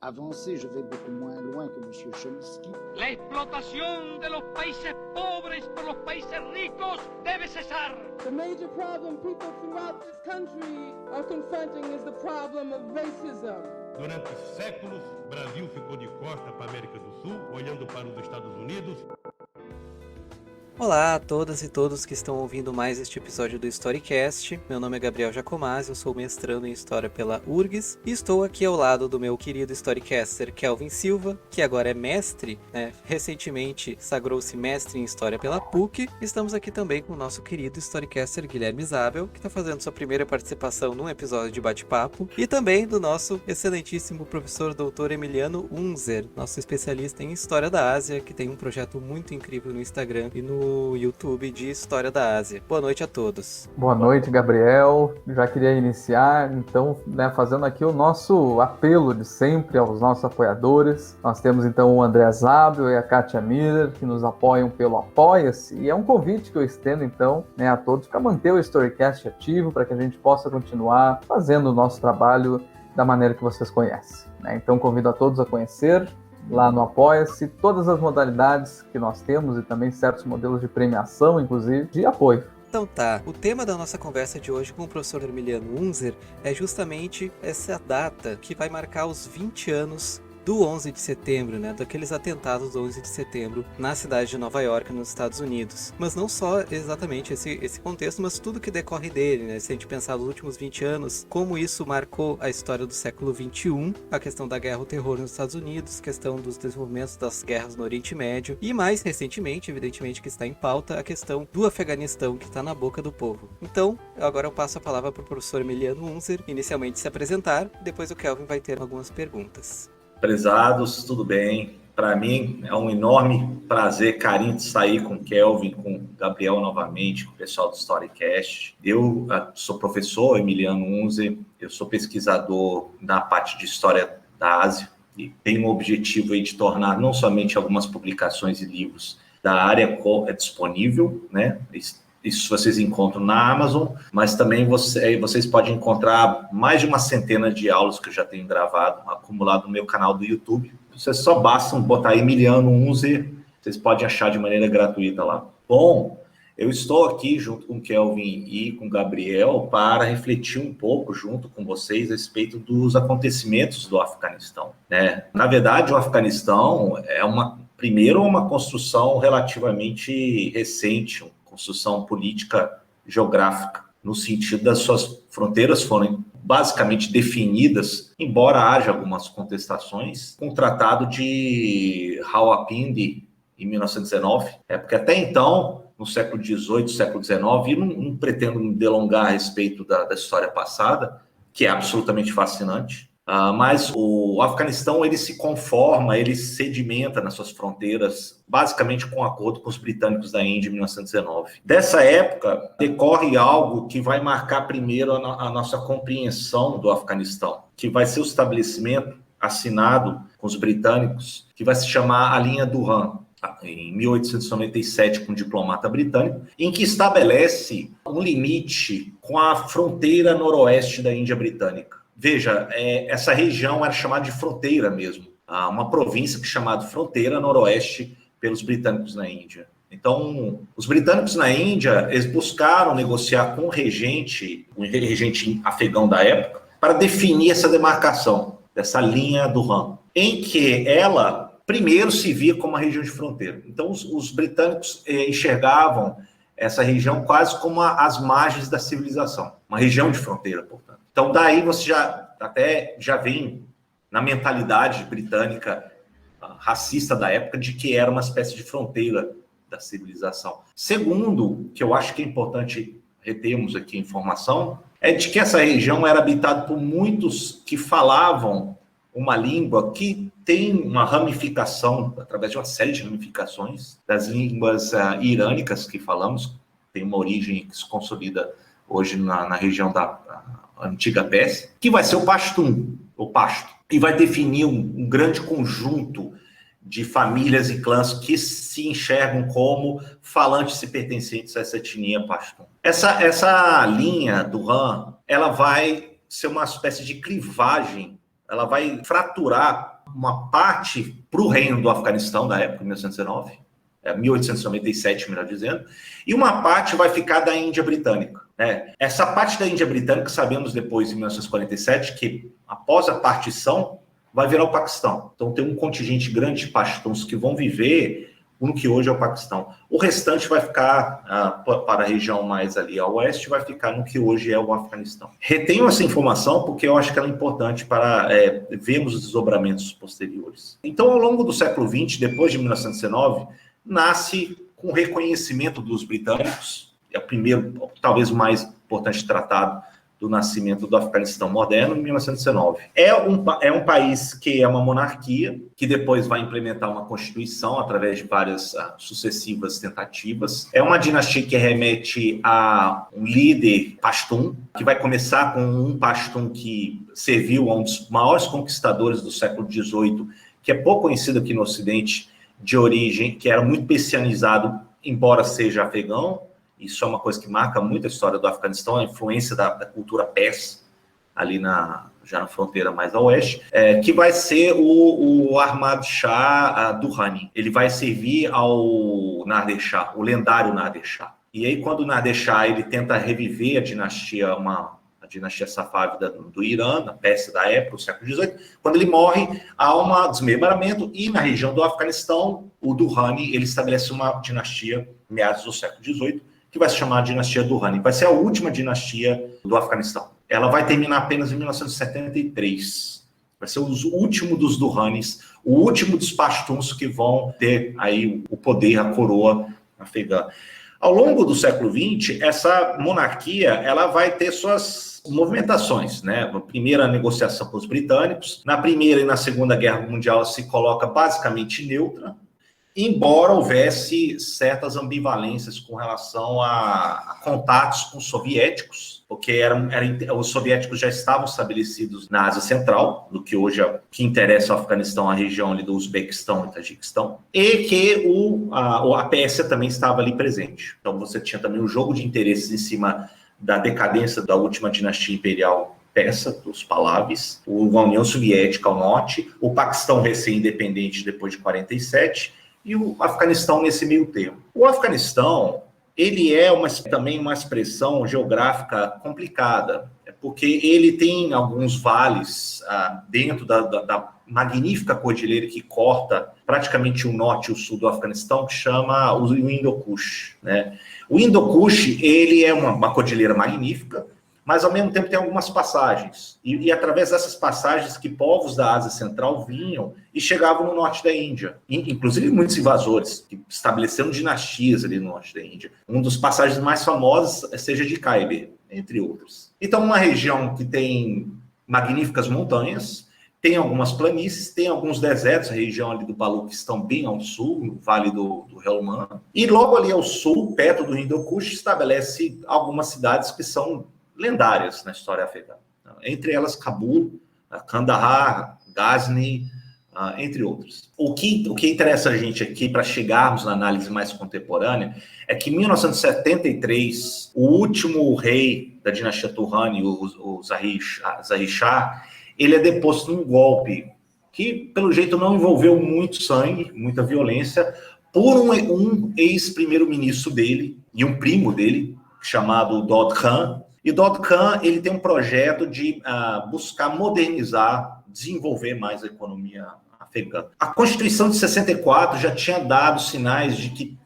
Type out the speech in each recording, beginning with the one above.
Avancer, je vais beaucoup moins loin que M. Chomsky. La explotación de los países pobres por los países ricos debe cesar. The major problem people throughout this country are confronting is the problem of racism. Durante séculos, Brasil ficou de costa para a América do Sul, olhando para os Estados Unidos. Olá a todas e todos que estão ouvindo mais este episódio do Storycast. Meu nome é Gabriel Jacomazzi, eu sou mestrando em História pela URGS e estou aqui ao lado do meu querido storycaster Kelvin Silva, que agora é mestre, recentemente sagrou-se mestre em História pela PUC. Estamos aqui também com o nosso querido storycaster Guilherme Zabel, que está fazendo sua primeira participação num episódio de bate-papo, e também do nosso excelentíssimo professor Dr. Emiliano Unzer, nosso especialista em História da Ásia, que tem um projeto muito incrível no Instagram e no YouTube de História da Ásia. Boa noite a todos. Boa noite, Gabriel. Já queria iniciar, então, fazendo aqui o nosso apelo de sempre aos nossos apoiadores. Nós temos, então, o André Zabel e a Kátia Miller, que nos apoiam pelo Apoia-se, e é um convite que eu estendo, então, a todos para manter o Storycast ativo, para que a gente possa continuar fazendo o nosso trabalho da maneira que vocês conhecem. Então, convido a todos a conhecer lá no Apoia-se, todas as modalidades que nós temos e também certos modelos de premiação, inclusive, de apoio. Então tá, o tema da nossa conversa de hoje com o professor Emiliano Unzer é justamente essa data que vai marcar os 20 anos do 11 de setembro, daqueles atentados do 11 de setembro na cidade de Nova York, nos Estados Unidos. Mas não só exatamente esse contexto, mas tudo que decorre dele, Se a gente pensar nos últimos 20 anos, como isso marcou a história do século XXI, a questão da guerra ao terror nos Estados Unidos, questão dos desenvolvimentos das guerras no Oriente Médio, e mais recentemente, evidentemente que está em pauta, a questão do Afeganistão, que está na boca do povo. Então, agora eu passo a palavra para o professor Emiliano Unzer, inicialmente se apresentar, depois o Kelvin vai ter algumas perguntas. Prezados, tudo bem? Para mim é um enorme prazer, carinho de sair com o Kelvin, com o Gabriel novamente, com o pessoal do Storycast. Eu sou professor Emiliano Unzer, eu sou pesquisador na parte de História da Ásia e tenho o objetivo aí de tornar não somente algumas publicações e livros da área disponível, Isso vocês encontram na Amazon, mas também vocês podem encontrar mais de uma centena de aulas que eu já tenho gravado, acumulado no meu canal do YouTube. Vocês só bastam botar Emiliano Unzer, vocês podem achar de maneira gratuita lá. Bom, eu estou aqui junto com o Kelvin e com o Gabriel para refletir um pouco junto com vocês a respeito dos acontecimentos do Afeganistão. Na verdade, o Afeganistão é uma construção relativamente recente, construção política geográfica, no sentido das suas fronteiras forem basicamente definidas, embora haja algumas contestações, com o Tratado de Rawalpindi, em 1919, porque até então, no século XVIII, século XIX, e não pretendo me delongar a respeito da história passada, que é absolutamente fascinante, mas o Afeganistão, ele se conforma, ele sedimenta nas suas fronteiras, basicamente com acordo com os britânicos da Índia em 1919. Dessa época, decorre algo que vai marcar primeiro a nossa compreensão do Afeganistão, que vai ser o estabelecimento assinado com os britânicos, que vai se chamar a Linha Durand, em 1897, com um diplomata britânico, em que estabelece um limite com a fronteira noroeste da Índia britânica. Veja, essa região era chamada de fronteira mesmo, uma província chamada Fronteira Noroeste pelos britânicos na Índia. Então, os britânicos na Índia, eles buscaram negociar com o regente afegão da época, para definir essa demarcação dessa linha do Durand, em que ela primeiro se via como uma região de fronteira. Então, os britânicos enxergavam essa região quase como as margens da civilização, uma região de fronteira, portanto. Então, daí você já vem na mentalidade britânica racista da época de que era uma espécie de fronteira da civilização. Segundo, que eu acho que é importante retermos aqui a informação, é de que essa região era habitada por muitos que falavam uma língua que tem uma ramificação, através de uma série de ramificações, das línguas irânicas que falamos, tem uma origem que se consolida hoje na região da antiga Pérsia, que vai ser o Pashtun, o Pashto, e vai definir um grande conjunto de famílias e clãs que se enxergam como falantes e pertencentes a essa etnia Pashtun. Essa linha do Han, ela vai ser uma espécie de clivagem, ela vai fraturar uma parte para o reino do Afeganistão, da época, 1919, 1897, melhor dizendo, e uma parte vai ficar da Índia Britânica. Né? Essa parte da Índia Britânica, sabemos depois, em 1947, que após a partição, vai virar o Paquistão. Então tem um contingente grande de paxtuns que vão viver no que hoje é o Paquistão. O restante vai ficar para a região mais ali a oeste, vai ficar no que hoje é o Afeganistão. Retenho essa informação porque eu acho que ela é importante para vermos os desdobramentos posteriores. Então, ao longo do século XX, depois de 1919, nasce com reconhecimento dos britânicos, é o primeiro, talvez o mais importante tratado do nascimento do Afeganistão moderno, em 1919. É um país que é uma monarquia, que depois vai implementar uma constituição através de várias sucessivas tentativas. É uma dinastia que remete a um líder pashtun, que vai começar com um pashtun que serviu a um dos maiores conquistadores do século XVIII, que é pouco conhecido aqui no Ocidente, de origem, que era muito persianizado, embora seja afegão. Isso é uma coisa que marca muito a história do Afeganistão, a influência da cultura persa, ali já na fronteira mais a oeste, que vai ser o Ahmad Shah Durrani. Ele vai servir ao Nader Shah, o lendário Nader Shah. E aí, quando o Nader Shah ele tenta reviver a dinastia safávida do Irã, na Pérsia da época, do século XVIII, quando ele morre, há um desmembramento, e na região do Afeganistão, o Durrani ele estabelece uma dinastia, meados do século XVIII, que vai se chamar dinastia Durrani. Vai ser a última dinastia do Afeganistão. Ela vai terminar apenas em 1973. Vai ser o último dos Durranis, o último dos pashtuns que vão ter aí o poder, a coroa afegã. Ao longo do século XX, essa monarquia ela vai ter suas movimentações, né? A primeira negociação com os britânicos, na Primeira e na Segunda Guerra Mundial se coloca basicamente neutra, embora houvesse certas ambivalências com relação a contatos com os soviéticos, porque os soviéticos já estavam estabelecidos na Ásia Central, do que hoje que interessa ao Afeganistão, a região ali do Uzbequistão e Tajiquistão, e que a Pérsia também estava ali presente. Então você tinha também um jogo de interesses em cima da decadência da última dinastia imperial persa, dos Pahlavis, a União Soviética ao norte, o Paquistão recém-independente depois de 47, e o Afeganistão nesse meio termo. O Afeganistão, ele é também uma expressão geográfica complicada, porque ele tem alguns vales dentro da magnífica cordilheira que corta praticamente o norte e o sul do Afeganistão, que chama o Hindu-Kush, né? O Hindu-Kush, ele é uma cordilheira magnífica, mas ao mesmo tempo tem algumas passagens. E através dessas passagens que povos da Ásia Central vinham e chegavam no norte da Índia. Inclusive muitos invasores que estabeleceram dinastias ali no norte da Índia. Um dos passagens mais famosos seja de Khyber, entre outros. Então, uma região que tem magníficas montanhas, tem algumas planícies, tem alguns desertos, a região ali do Baluquistão bem ao sul, no Vale do Helmand. E logo ali ao sul, perto do Hindu-Kush, estabelece algumas cidades que são lendárias na história afegã. Entre elas, Cabul, Kandahar, Ghazni, entre outros. O que interessa a gente aqui, para chegarmos na análise mais contemporânea, é que em 1973, o último rei da dinastia Durrani, o Zahir Shah, ele é deposto num golpe que, pelo jeito, não envolveu muito sangue, muita violência, por um ex-primeiro-ministro dele e um primo dele, chamado Dod Khan. E Dod Khan, ele tem um projeto de buscar modernizar, desenvolver mais a economia afegã. A Constituição de 64 já tinha dado sinais de que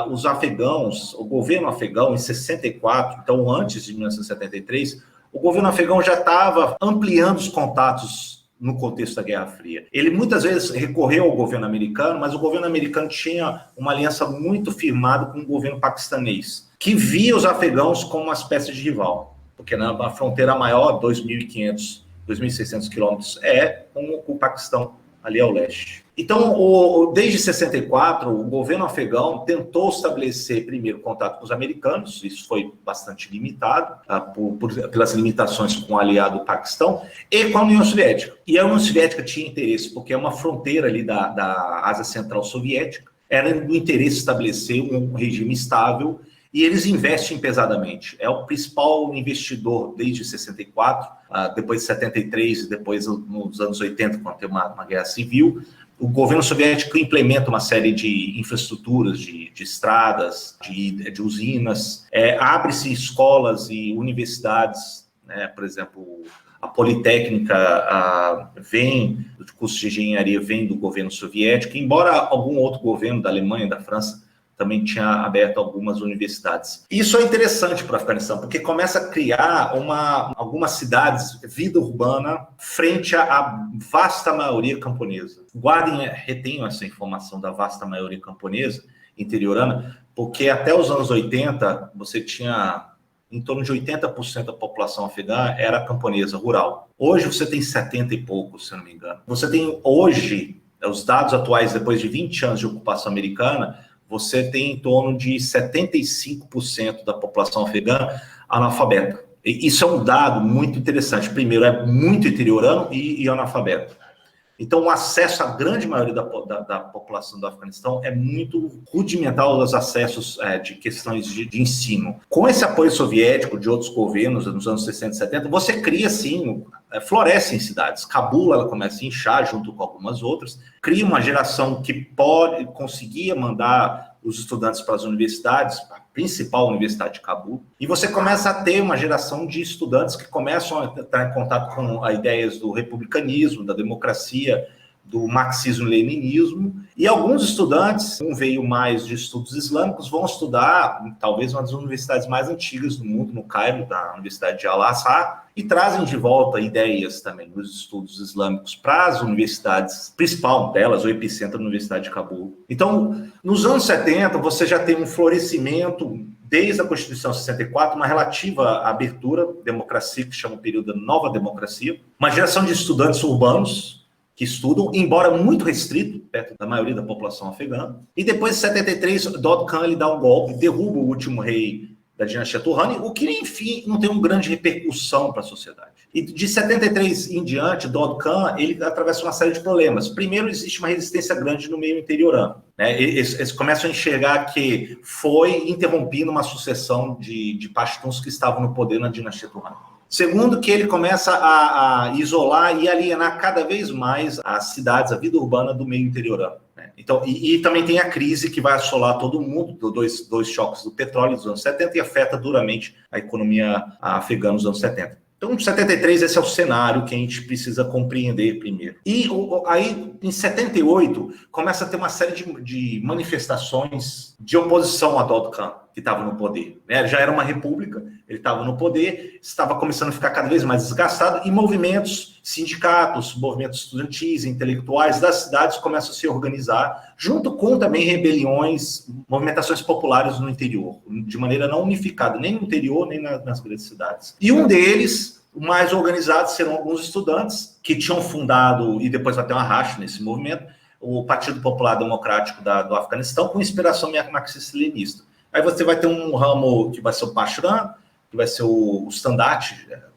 os afegãos, o governo afegão, em 64, então antes de 1973, o governo afegão já estava ampliando os contatos no contexto da Guerra Fria. Ele muitas vezes recorreu ao governo americano, mas o governo americano tinha uma aliança muito firmada com o governo paquistanês, que via os afegãos como uma espécie de rival, porque na fronteira maior, 2.500, 2.600 quilômetros, é com o Paquistão, ali ao leste. Então, desde 64, o governo afegão tentou estabelecer primeiro contato com os americanos, isso foi bastante limitado, pelas limitações com o aliado Paquistão, e com a União Soviética. E a União Soviética tinha interesse, porque é uma fronteira ali da Ásia Central Soviética, era do interesse estabelecer um regime estável e eles investem pesadamente. É o principal investidor desde 64, depois de 73, depois nos anos 80, quando tem uma guerra civil. O governo soviético implementa uma série de infraestruturas, de estradas, de usinas, abre-se escolas e universidades, né? Por exemplo, a Politécnica vem, o curso de engenharia vem do governo soviético, embora algum outro governo da Alemanha, da França, também tinha aberto algumas universidades. Isso é interessante para o Afeganistão, porque começa a criar algumas cidades, vida urbana, frente à vasta maioria camponesa. Retenham essa informação da vasta maioria camponesa, interiorana, porque até os anos 80, você tinha em torno de 80% da população afegã era camponesa, rural. Hoje você tem 70 e poucos, se não me engano. Você tem hoje, os dados atuais, depois de 20 anos de ocupação americana, você tem em torno de 75% da população afegã analfabeta. E isso é um dado muito interessante. Primeiro, é muito interiorano e analfabeto. Então, o acesso à grande maioria da população do Afeganistão é muito rudimentar os acessos de questões de ensino. Com esse apoio soviético de outros governos nos anos 60 e 70, você cria, sim, floresce em cidades. Cabul, ela começa a inchar junto com algumas outras, cria uma geração que conseguia mandar os estudantes para as universidades, a principal universidade de Cabul, e você começa a ter uma geração de estudantes que começam a entrar em contato com as ideias do republicanismo, da democracia, do marxismo-leninismo, e alguns estudantes, veio mais de estudos islâmicos, vão estudar, talvez, uma das universidades mais antigas do mundo, no Cairo, da Universidade de Al-Azhar, e trazem de volta ideias também dos estudos islâmicos para as universidades, principal delas, o epicentro da Universidade de Cabul. Então, nos anos 70, você já tem um florescimento, desde a Constituição 64, uma relativa abertura, democracia, que chama o período da nova democracia, uma geração de estudantes urbanos, que estudam, embora muito restrito, perto da maioria da população afegã. E depois de 73, Dod Khan ele dá um golpe, derruba o último rei da dinastia Turrani, o que, enfim, não tem uma grande repercussão para a sociedade. E de 73 em diante, Dod Khan, ele atravessa uma série de problemas. Primeiro, existe uma resistência grande no meio interiorano, né? Eles começam a enxergar que foi interrompida uma sucessão de pashtuns que estavam no poder na dinastia Turrani. Segundo, que ele começa a isolar e alienar cada vez mais as cidades, a vida urbana do meio interiorano, né? Então, e também tem a crise que vai assolar todo mundo, dois choques do petróleo dos anos 70 e afeta duramente a economia afegã nos anos 70. Então, em 73, esse é o cenário que a gente precisa compreender primeiro. E aí, em 78, começa a ter uma série de manifestações de oposição a Dod Khan, que estava no poder, né? Já era uma república, ele estava no poder, estava começando a ficar cada vez mais desgastado, e movimentos, sindicatos, movimentos estudantis, intelectuais das cidades começam a se organizar, junto com também rebeliões, movimentações populares no interior, de maneira não unificada, nem no interior, nem nas grandes cidades. E um deles, o mais organizado, serão alguns estudantes que tinham fundado, e depois vai ter uma racha nesse movimento, o Partido Popular Democrático do Afeganistão, com inspiração marxista-leninista. Aí você vai ter um ramo que vai ser o Pashran, que vai ser o Standart,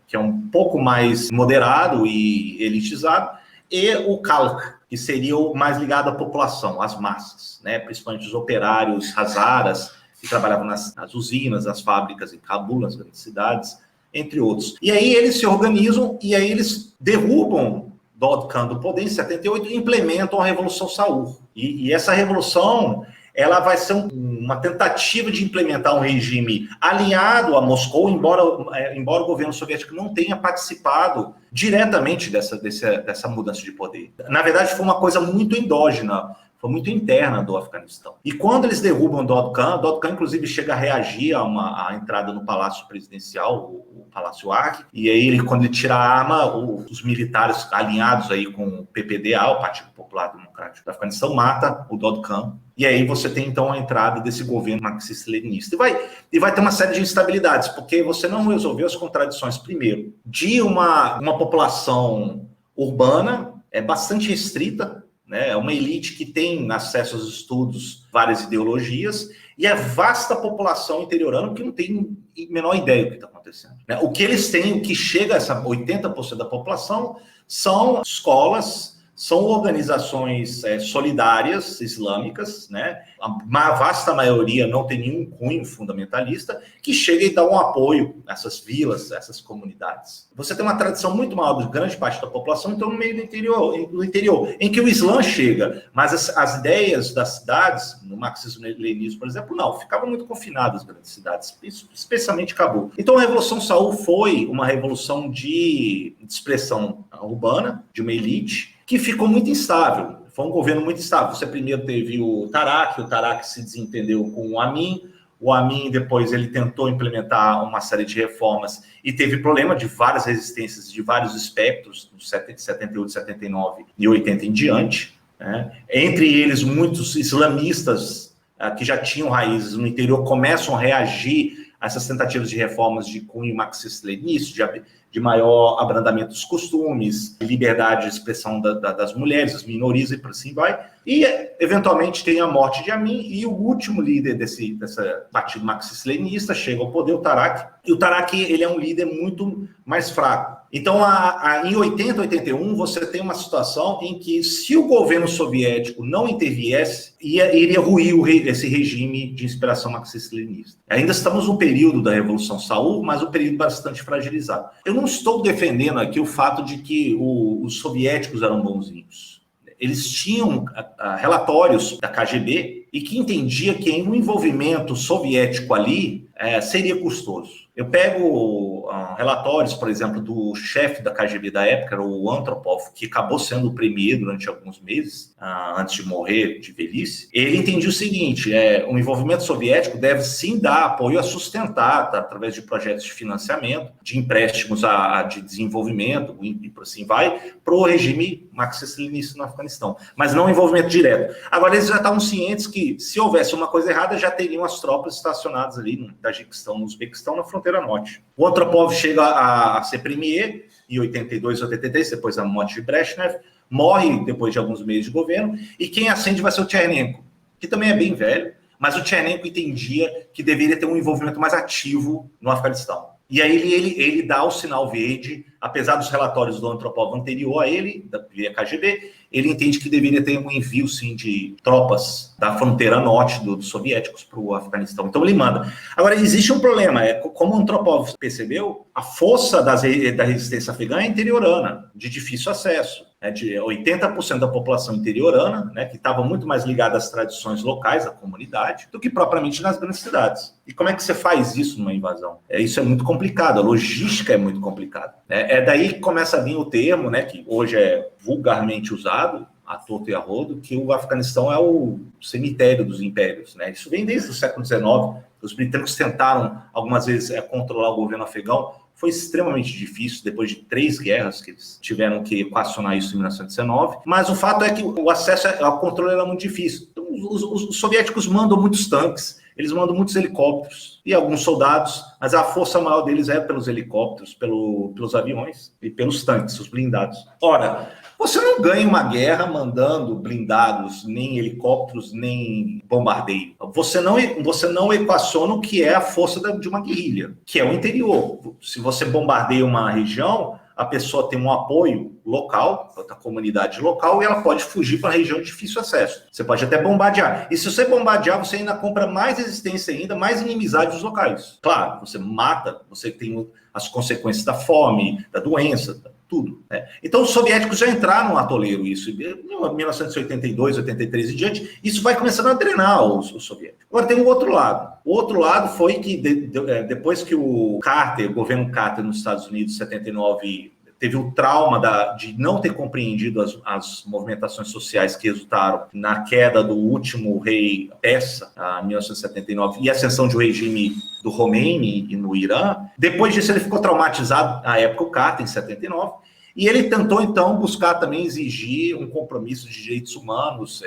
que é um pouco mais moderado e elitizado, e o Khalq, que seria o mais ligado à população, às massas, né? Principalmente os operários hazaras, que trabalhavam nas usinas, nas fábricas em Cabul, nas grandes cidades, entre outros. E aí eles se organizam e aí eles derrubam Dod Khan do poder em 78 e implementam a Revolução Saur. E essa revolução, ela vai ser uma tentativa de implementar um regime alinhado a Moscou, embora o governo soviético não tenha participado diretamente dessa mudança de poder. Na verdade, foi uma coisa muito endógena, foi muito interna do Afeganistão. E quando eles derrubam Dod Khan inclusive chega a reagir à entrada no Palácio Presidencial, o Palácio Ark, e aí quando ele tira a arma, os militares alinhados aí com o PPDA, o Partido Popular Democrático do Afeganistão, mata o Dod Khan. E aí você tem, então, a entrada desse governo marxista-leninista. E vai ter uma série de instabilidades, porque você não resolveu as contradições, primeiro, de uma população urbana bastante restrita, né? É uma elite que tem acesso aos estudos, várias ideologias, e a vasta população interiorana que não tem a menor ideia do que está acontecendo, né? O que eles têm, o que chega a essa 80% da população, são escolas, são organizações solidárias islâmicas, né? A vasta maioria não tem nenhum cunho fundamentalista, que chega e dá um apoio a essas vilas, a essas comunidades. Você tem uma tradição muito maior de grande parte da população, então no meio do interior, em que o Islã chega, mas as ideias das cidades, no marxismo-leninismo, por exemplo, não, ficavam muito confinadas as grandes cidades, especialmente Cabul. Então a Revolução Saud foi uma revolução de expressão urbana, de uma elite, que ficou muito instável. Foi um governo muito instável. Você primeiro teve o Tarak se desentendeu com o Amin depois ele tentou implementar uma série de reformas e teve problema de várias resistências, de vários espectros, de 78, 79 e 80 em diante, né? Entre eles, muitos islamistas que já tinham raízes no interior começam a reagir a essas tentativas de reformas de cunho marxista-leninista, de maior abrandamento dos costumes, liberdade de expressão das mulheres, das minorias e por assim vai. E, eventualmente, tem a morte de Amin e o último líder desse partido marxista-leninista chega ao poder, o Tarak. E o Tarak, ele é um líder muito mais fraco. Então, em 80, 81, você tem uma situação em que, se o governo soviético não interviesse, iria ruir esse regime de inspiração marxista-leninista. Ainda estamos no período da Revolução Saud, mas um período bastante fragilizado. Eu não estou defendendo aqui o fato de que os soviéticos eram bonzinhos. Eles tinham relatórios da KGB e que entendia que um envolvimento soviético ali seria custoso. Eu pego relatórios, por exemplo, do chefe da KGB da época, o Antropov, que acabou sendo o premier durante alguns meses, antes de morrer de velhice. Ele entendia o seguinte, o envolvimento soviético deve sim dar apoio a sustentar, através de projetos de financiamento, de empréstimos de desenvolvimento, e por assim vai, para o regime marxista-leninista no Afeganistão, mas não envolvimento direto. Agora, eles já estavam cientes que, se houvesse uma coisa errada, já teriam as tropas estacionadas ali no Tajiquistão, no Uzbequistão, na fronteira norte. O Antropov chega a ser premier em 82, 83, depois da morte de Brezhnev, morre depois de alguns meses de governo, e quem ascende vai ser o Tchernenko, que também é bem velho, mas o Tchernenko entendia que deveria ter um envolvimento mais ativo no Afeganistão. E aí ele dá o sinal verde, apesar dos relatórios do Antropov anterior a ele, via KGB, ele entende que deveria ter um envio, sim, de tropas da fronteira norte dos soviéticos para o Afeganistão. Então ele manda. Agora, existe um problema, como o Antropov percebeu, a força da resistência afegã é interiorana, de difícil acesso. De 80% da população interiorana, né, que estava muito mais ligada às tradições locais, à comunidade, do que propriamente nas grandes cidades. E como é que você faz isso numa invasão? Isso é muito complicado, a logística é muito complicada. É daí que começa a vir o termo, né, que hoje é vulgarmente usado, à torto e a rodo, que o Afeganistão é o cemitério dos impérios. Né? Isso vem desde o século XIX. Os britânicos tentaram, algumas vezes, controlar o governo afegão. Foi extremamente difícil, depois de 3 guerras que eles tiveram que equacionar isso em 1919. Mas o fato é que o acesso ao controle era muito difícil. Então, os soviéticos mandam muitos tanques, eles mandam muitos helicópteros e alguns soldados, mas a força maior deles é pelos helicópteros, pelos aviões e pelos tanques, os blindados. Ora, você não ganha uma guerra mandando blindados, nem helicópteros, nem bombardeio. Você não equaciona o que é a força de uma guerrilha, que é o interior. Se você bombardeia uma região, a pessoa tem um apoio local, da comunidade local, e ela pode fugir para a região de difícil acesso. Você pode até bombardear. E se você bombardear, você ainda compra mais resistência ainda, mais inimizade dos locais. Claro, você mata, você tem as consequências da fome, da doença, tudo. Né? Então, os soviéticos já entraram no atoleiro, isso. Em 1982, 83 e diante, isso vai começando a drenar os soviéticos. Agora, tem o outro lado. O outro lado foi que, depois que o governo Carter nos Estados Unidos, em 79, teve o trauma de não ter compreendido as movimentações sociais que resultaram na queda do último rei persa, em 1979, e a ascensão de um regime do Khomeini no Irã. Depois disso, ele ficou traumatizado, na época, o Carter, em 79, e ele tentou, então, buscar também exigir um compromisso de direitos humanos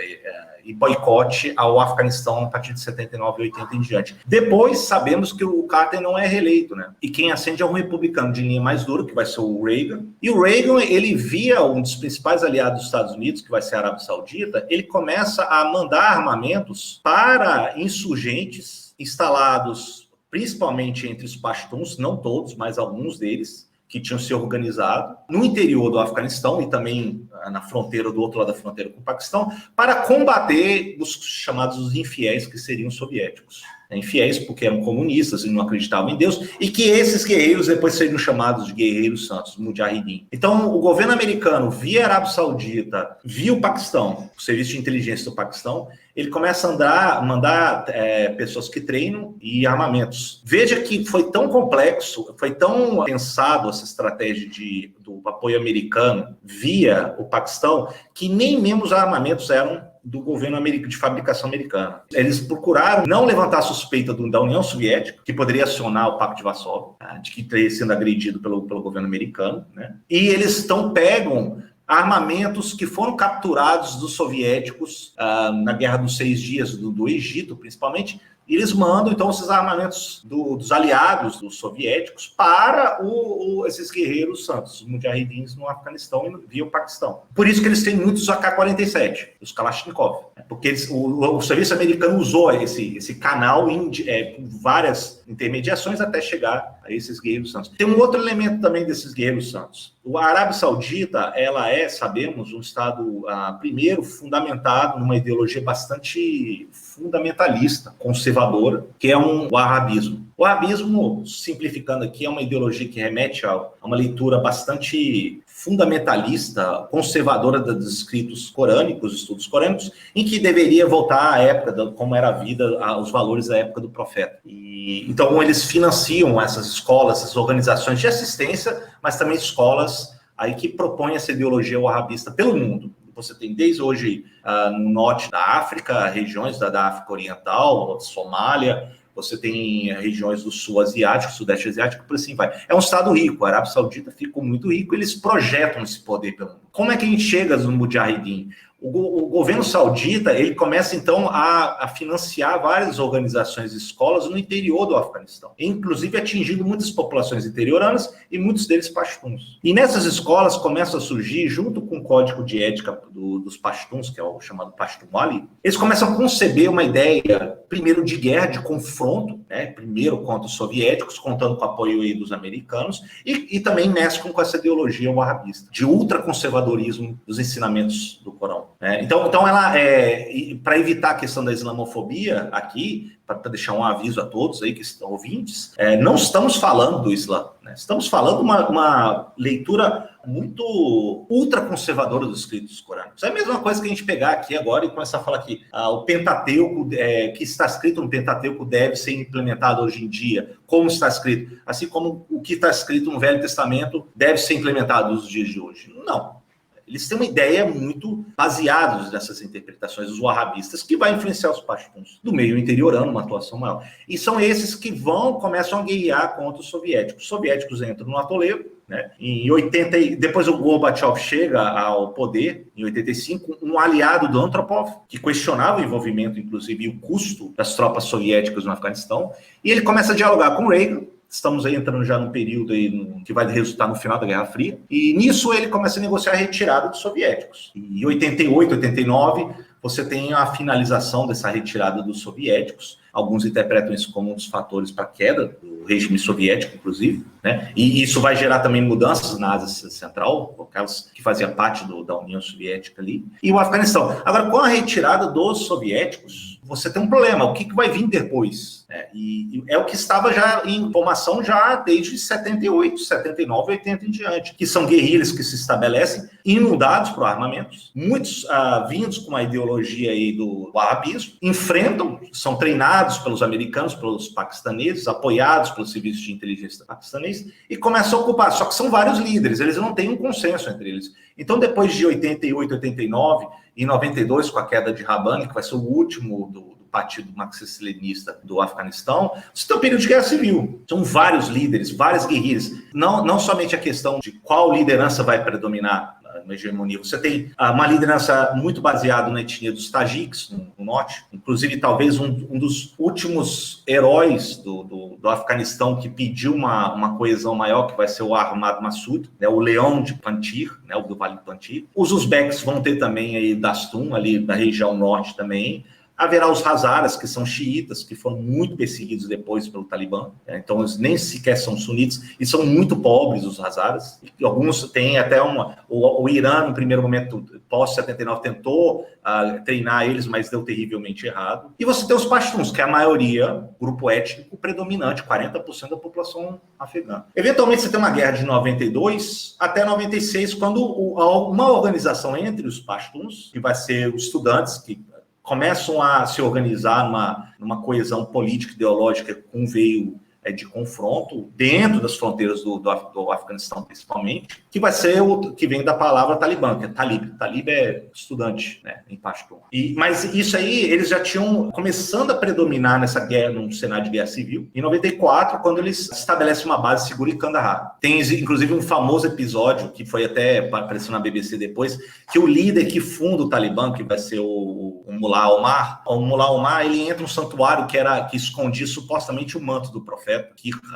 e boicote ao Afeganistão a partir de 79 e 80 em diante. Depois, sabemos que o Carter não é reeleito, né? E quem ascende é um republicano de linha mais dura, que vai ser o Reagan. E o Reagan, ele via um dos principais aliados dos Estados Unidos, que vai ser a Arábia Saudita, ele começa a mandar armamentos para insurgentes instalados, principalmente entre os pashtuns, não todos, mas alguns deles, que tinham se organizado no interior do Afeganistão e também na fronteira, do outro lado da fronteira com o Paquistão, para combater os chamados infiéis, que seriam soviéticos. Infiéis porque eram comunistas e não acreditavam em Deus, e que esses guerreiros depois seriam chamados de guerreiros santos, mujahidin. Então, o governo americano, via Arábia Saudita, via o Paquistão, o serviço de inteligência do Paquistão, ele começa a mandar pessoas que treinam e armamentos. Veja que foi tão complexo, foi tão pensado essa estratégia do apoio americano via o Paquistão, que nem mesmo os armamentos eram do governo americano, de fabricação americana. Eles procuraram não levantar a suspeita da União Soviética, que poderia acionar o Pacto de Varsóvia, de que estaria sendo agredido pelo governo americano, né? E eles pegam armamentos que foram capturados dos soviéticos na Guerra dos 6 Dias do Egito, principalmente, e eles mandam, então, esses armamentos dos aliados dos soviéticos para esses guerreiros santos, os mujahidins no Afeganistão e via o Paquistão. Por isso que eles têm muitos AK-47, os Kalashnikov, porque o serviço americano usou esse canal com várias intermediações até chegar a esses guerreiros santos. Tem um outro elemento também desses guerreiros santos. A Arábia Saudita, ela sabemos, um Estado, primeiro, fundamentado numa ideologia bastante fundamentalista, conservadora, que é o arabismo. O arabismo, simplificando aqui, é uma ideologia que remete a uma leitura bastante fundamentalista, conservadora dos escritos corânicos, estudos corânicos, em que deveria voltar à época, como era a vida, aos valores da época do profeta. Então, eles financiam essas escolas, essas organizações de assistência, mas também escolas aí que propõem essa ideologia wahhabista pelo mundo. Você tem desde hoje no norte da África, regiões da África Oriental, Somália, você tem regiões do sul asiático, sudeste asiático, por assim vai. É um Estado rico, a Arábia Saudita ficou muito rico, eles projetam esse poder pelo mundo. Como é que a gente chega no Mujahideen? O governo saudita, ele começa, então, a financiar várias organizações e escolas no interior do Afeganistão, inclusive atingindo muitas populações interioranas e muitos deles pashtuns. E nessas escolas começa a surgir, junto com o código de ética dos pashtuns, que é o chamado Pashtunwali, eles começam a conceber uma ideia, primeiro, de guerra, de confronto, né? Primeiro contra os soviéticos, contando com o apoio aí dos americanos, e também mesclam com essa ideologia wahhabista, de ultraconservadorismo dos ensinamentos do Corão. Então ela, para evitar a questão da islamofobia aqui, para deixar um aviso a todos aí que estão ouvintes, não estamos falando do Islã, né? Estamos falando de uma leitura muito ultraconservadora dos escritos corânicos. É a mesma coisa que a gente pegar aqui agora e começar a falar que o Pentateuco, que está escrito no Pentateuco, deve ser implementado hoje em dia, como está escrito, assim como o que está escrito no Velho Testamento deve ser implementado nos dias de hoje. Não. Eles têm uma ideia muito baseada nessas interpretações dos wahhabistas, que vai influenciar os pashtuns do meio interiorano, uma atuação maior. E são esses que começam a guerrear contra os soviéticos. Os soviéticos entram no atoleiro, né? Depois o Gorbachev chega ao poder, em 85, um aliado do Andropov, que questionava o envolvimento, inclusive, e o custo das tropas soviéticas no Afeganistão, e ele começa a dialogar com Reagan. Estamos aí entrando já num período aí que vai resultar no final da Guerra Fria. E nisso ele começa a negociar a retirada dos soviéticos. E em 88, 89, você tem a finalização dessa retirada dos soviéticos. Alguns interpretam isso como um dos fatores para a queda do regime soviético, inclusive, né? E isso vai gerar também mudanças na Ásia Central, aquelas que faziam parte da União Soviética ali, e o Afeganistão. Agora, com a retirada dos soviéticos, você tem um problema. O que vai vir depois? E é o que estava já em formação já desde 78, 79, 80 em diante, que são guerrilhas que se estabelecem, inundados por armamentos, muitos vindos com a ideologia aí do wahhabismo, enfrentam, são treinados pelos americanos, pelos paquistaneses, apoiados pelos serviços de inteligência paquistaneses, e começam a ocupar. Só que são vários líderes, eles não têm um consenso entre eles. Então, depois de 88, 89 e 92, com a queda de Rabbani, que vai ser o último do Partido Marxista-Leninista do Afeganistão, você tem um período de guerra civil. São vários líderes, várias guerrilhas. Não somente a questão de qual liderança vai predominar na hegemonia. Você tem uma liderança muito baseada na etnia dos tajiques, no norte. Inclusive, talvez um dos últimos heróis do Afeganistão que pediu uma coesão maior, que vai ser o Ahmad Massoud, né, o Leão de Panjshir, né, o do Vale de Panjshir. Os uzbeques vão ter também aí Dastum, ali da região norte também. Haverá os Hazaras, que são xiitas, que foram muito perseguidos depois pelo Talibã. Então, eles nem sequer são sunitas, e são muito pobres os Hazaras. E alguns têm até o Irã, no primeiro momento, pós-79, tentou treinar eles, mas deu terrivelmente errado. E você tem os Pashtuns, que é a maioria, grupo étnico predominante, 40% da população afegã. Eventualmente, você tem uma guerra de 92 até 96, quando uma organização entre os Pashtuns, que vai ser os estudantes, que começam a se organizar numa coesão política ideológica com veio de confronto dentro das fronteiras do Afeganistão, principalmente, que vai ser o que vem da palavra Talibã, que é Talib. Talib é estudante, né, em Pashtun. Mas isso aí, eles já tinham começando a predominar nessa guerra, num cenário de guerra civil, em 94, quando eles estabelecem uma base segura em Kandahar. Tem, inclusive, um famoso episódio, que foi até apareceu na BBC depois, que o líder que funda o Talibã, que vai ser o Mullah Omar, ele entra num santuário que escondia supostamente o manto do profeta,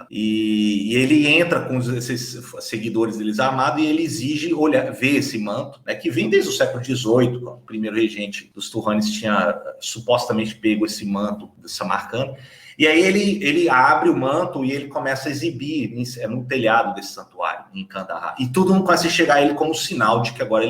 e ele entra com esses seguidores deles armados e ele exige ver esse manto, né, que vem desde o século XVIII, quando o primeiro regente dos Turhanes tinha supostamente pego esse manto de Samarcanda. E aí ele abre o manto e ele começa a exibir no telhado desse santuário, em Kandahar. E tudo começa a chegar a ele como sinal de que agora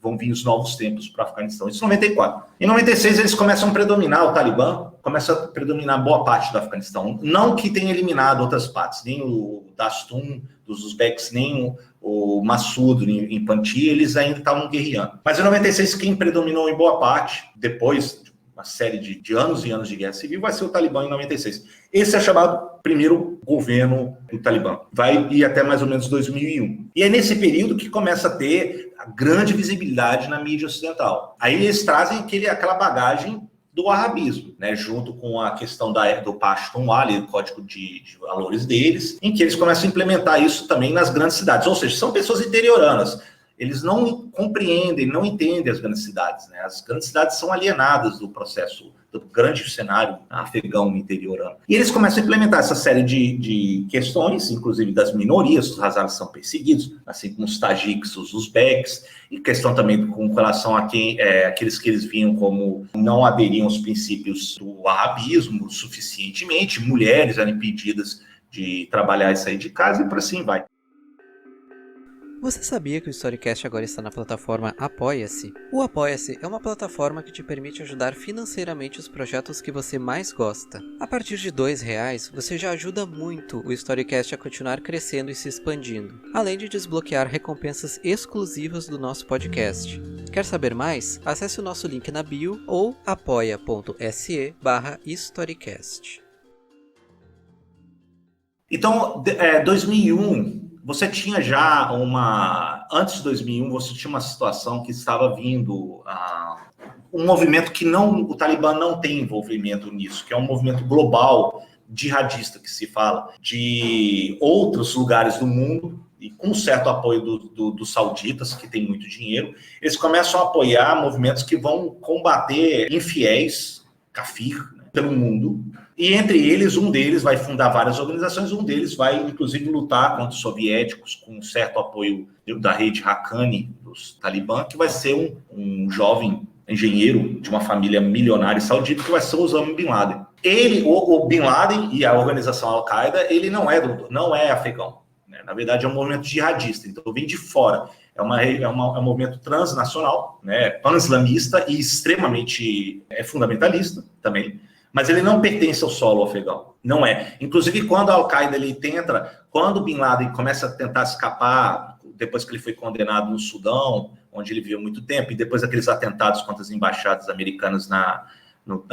vão vir os novos tempos para o Afeganistão. Isso em 94. Em 96, eles começam a predominar, o Talibã começa a predominar boa parte do Afeganistão. Não que tenha eliminado outras partes, nem o Dashtun, dos Uzbeks, nem o Massoud em Panjshir, eles ainda estavam guerreando. Mas em 96, quem predominou em boa parte, depois de uma série de anos e anos de guerra civil, vai ser o Talibã em 96. Esse é chamado primeiro governo do Talibã. Vai ir até mais ou menos 2001. E é nesse período que começa a ter a grande visibilidade na mídia ocidental. Aí eles trazem aquela bagagem do wahhabismo, né, junto com a questão do Pashtunwala, o código de valores deles, em que eles começam a implementar isso também nas grandes cidades. Ou seja, são pessoas interioranas. Eles não compreendem, não entendem as grandes cidades, né? As grandes cidades são alienadas do processo, do grande cenário afegão interiorano. E eles começam a implementar essa série de questões, inclusive das minorias. Os Hazaras são perseguidos, assim como os tajiques, os uzbeques, e questão também com relação a aqueles que eles viam como não aderiam aos princípios do wahhabismo suficientemente. Mulheres eram impedidas de trabalhar e sair de casa, e por assim vai. Você sabia que o Storycast agora está na plataforma Apoia-se? O Apoia-se é uma plataforma que te permite ajudar financeiramente os projetos que você mais gosta. A partir de R$2, você já ajuda muito o Storycast a continuar crescendo e se expandindo, além de desbloquear recompensas exclusivas do nosso podcast. Quer saber mais? Acesse o nosso link na bio ou apoia.se/Storycast. Então, 2001... Você tinha já antes de 2001, você tinha uma situação que estava vindo, um movimento que o Talibã não tem envolvimento nisso, que é um movimento global, jihadista que se fala, de outros lugares do mundo, e com certo apoio dos sauditas, que tem muito dinheiro, eles começam a apoiar movimentos que vão combater infiéis, kafir, né, pelo mundo. E entre eles, um deles vai fundar várias organizações, um deles vai, inclusive, lutar contra os soviéticos, com um certo apoio da rede Haqqani, dos Talibã, que vai ser um jovem engenheiro de uma família milionária saudita, que vai ser Osama Bin Laden. O Bin Laden e a organização Al-Qaeda, ele não é afegão, né? Na verdade, é um movimento jihadista, então vem de fora. É um movimento transnacional, né? Pan-islamista e extremamente fundamentalista também. Mas ele não pertence ao solo afegão, não é. Inclusive, quando a Al-Qaeda quando o Bin Laden começa a tentar escapar, depois que ele foi condenado no Sudão, onde ele viveu muito tempo, e depois daqueles atentados contra as embaixadas americanas na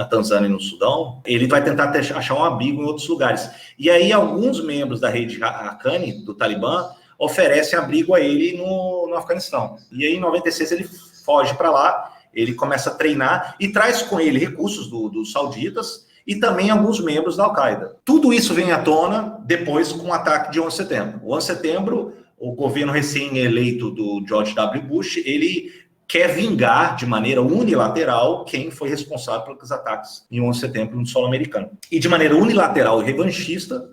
Tanzânia e no Sudão, ele vai tentar achar um abrigo em outros lugares. E aí, alguns membros da rede Haqqani, do Talibã, oferecem abrigo a ele no Afeganistão. E aí, em 96, ele foge para lá. Ele começa a treinar e traz com ele recursos dos sauditas e também alguns membros da Al-Qaeda. Tudo isso vem à tona depois com o ataque de 11 de setembro. O 11 de setembro, o governo recém-eleito do George W. Bush, ele quer vingar de maneira unilateral quem foi responsável pelos ataques em 11 de setembro no solo americano. E de maneira unilateral e revanchista,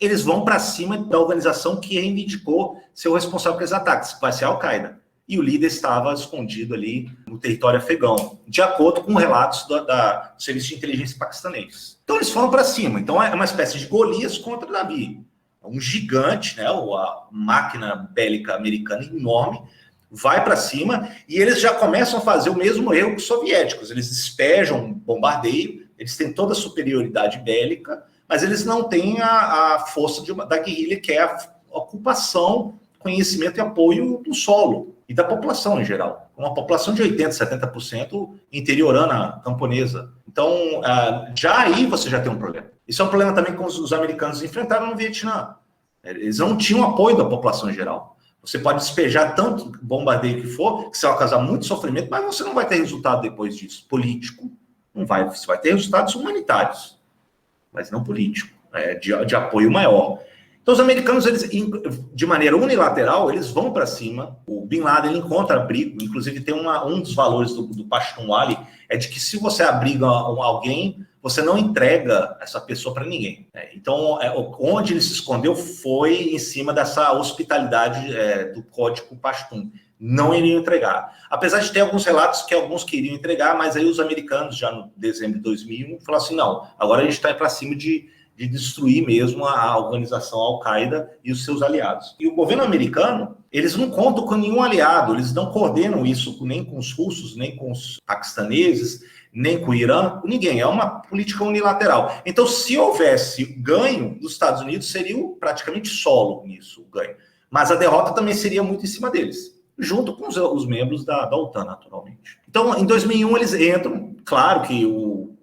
eles vão para cima da organização que reivindicou ser o responsável pelos ataques, que vai ser a Al-Qaeda. e o líder estava escondido ali no território afegão, de acordo com relatos do Serviço de Inteligência paquistanês. Então eles foram para cima. Então é uma espécie de Golias contra Davi. Um gigante, né, a máquina bélica americana enorme, vai para cima e eles já começam a fazer o mesmo erro que os soviéticos. Eles despejam um bombardeio, eles têm toda a superioridade bélica, mas eles não têm a força da guerrilha, que é a ocupação, conhecimento e apoio do solo e da população em geral. Uma população de 80%, 70% interiorana, camponesa. Então, já aí você já tem um problema. Isso é um problema também que os americanos enfrentaram no Vietnã. Eles não tinham apoio da população em geral. Você pode despejar tanto bombardeio que for, que você vai causar muito sofrimento, mas você não vai ter resultado depois disso. Político, não vai. Você vai ter resultados humanitários, mas não político, de apoio maior. Então, os americanos, eles, de maneira unilateral, eles vão para cima. O Bin Laden ele encontra abrigo. Inclusive, tem um dos valores do Pashtunwali é de que se você abriga alguém, você não entrega essa pessoa para ninguém. Então, onde ele se escondeu foi em cima dessa hospitalidade do código Pashtun. Não iriam entregar. Apesar de ter alguns relatos que alguns queriam entregar, mas aí os americanos, já no dezembro de 2001, falaram assim, não, agora a gente está para cima de destruir mesmo a organização Al-Qaeda e os seus aliados. E o governo americano, eles não contam com nenhum aliado, eles não coordenam isso nem com os russos, nem com os paquistaneses, nem com o Irã, com ninguém. É uma política unilateral. Então, se houvesse ganho dos Estados Unidos, seria praticamente solo nisso, o ganho. Mas a derrota também seria muito em cima deles, junto com os membros da OTAN, naturalmente. Então, em 2001, eles entram. Claro que o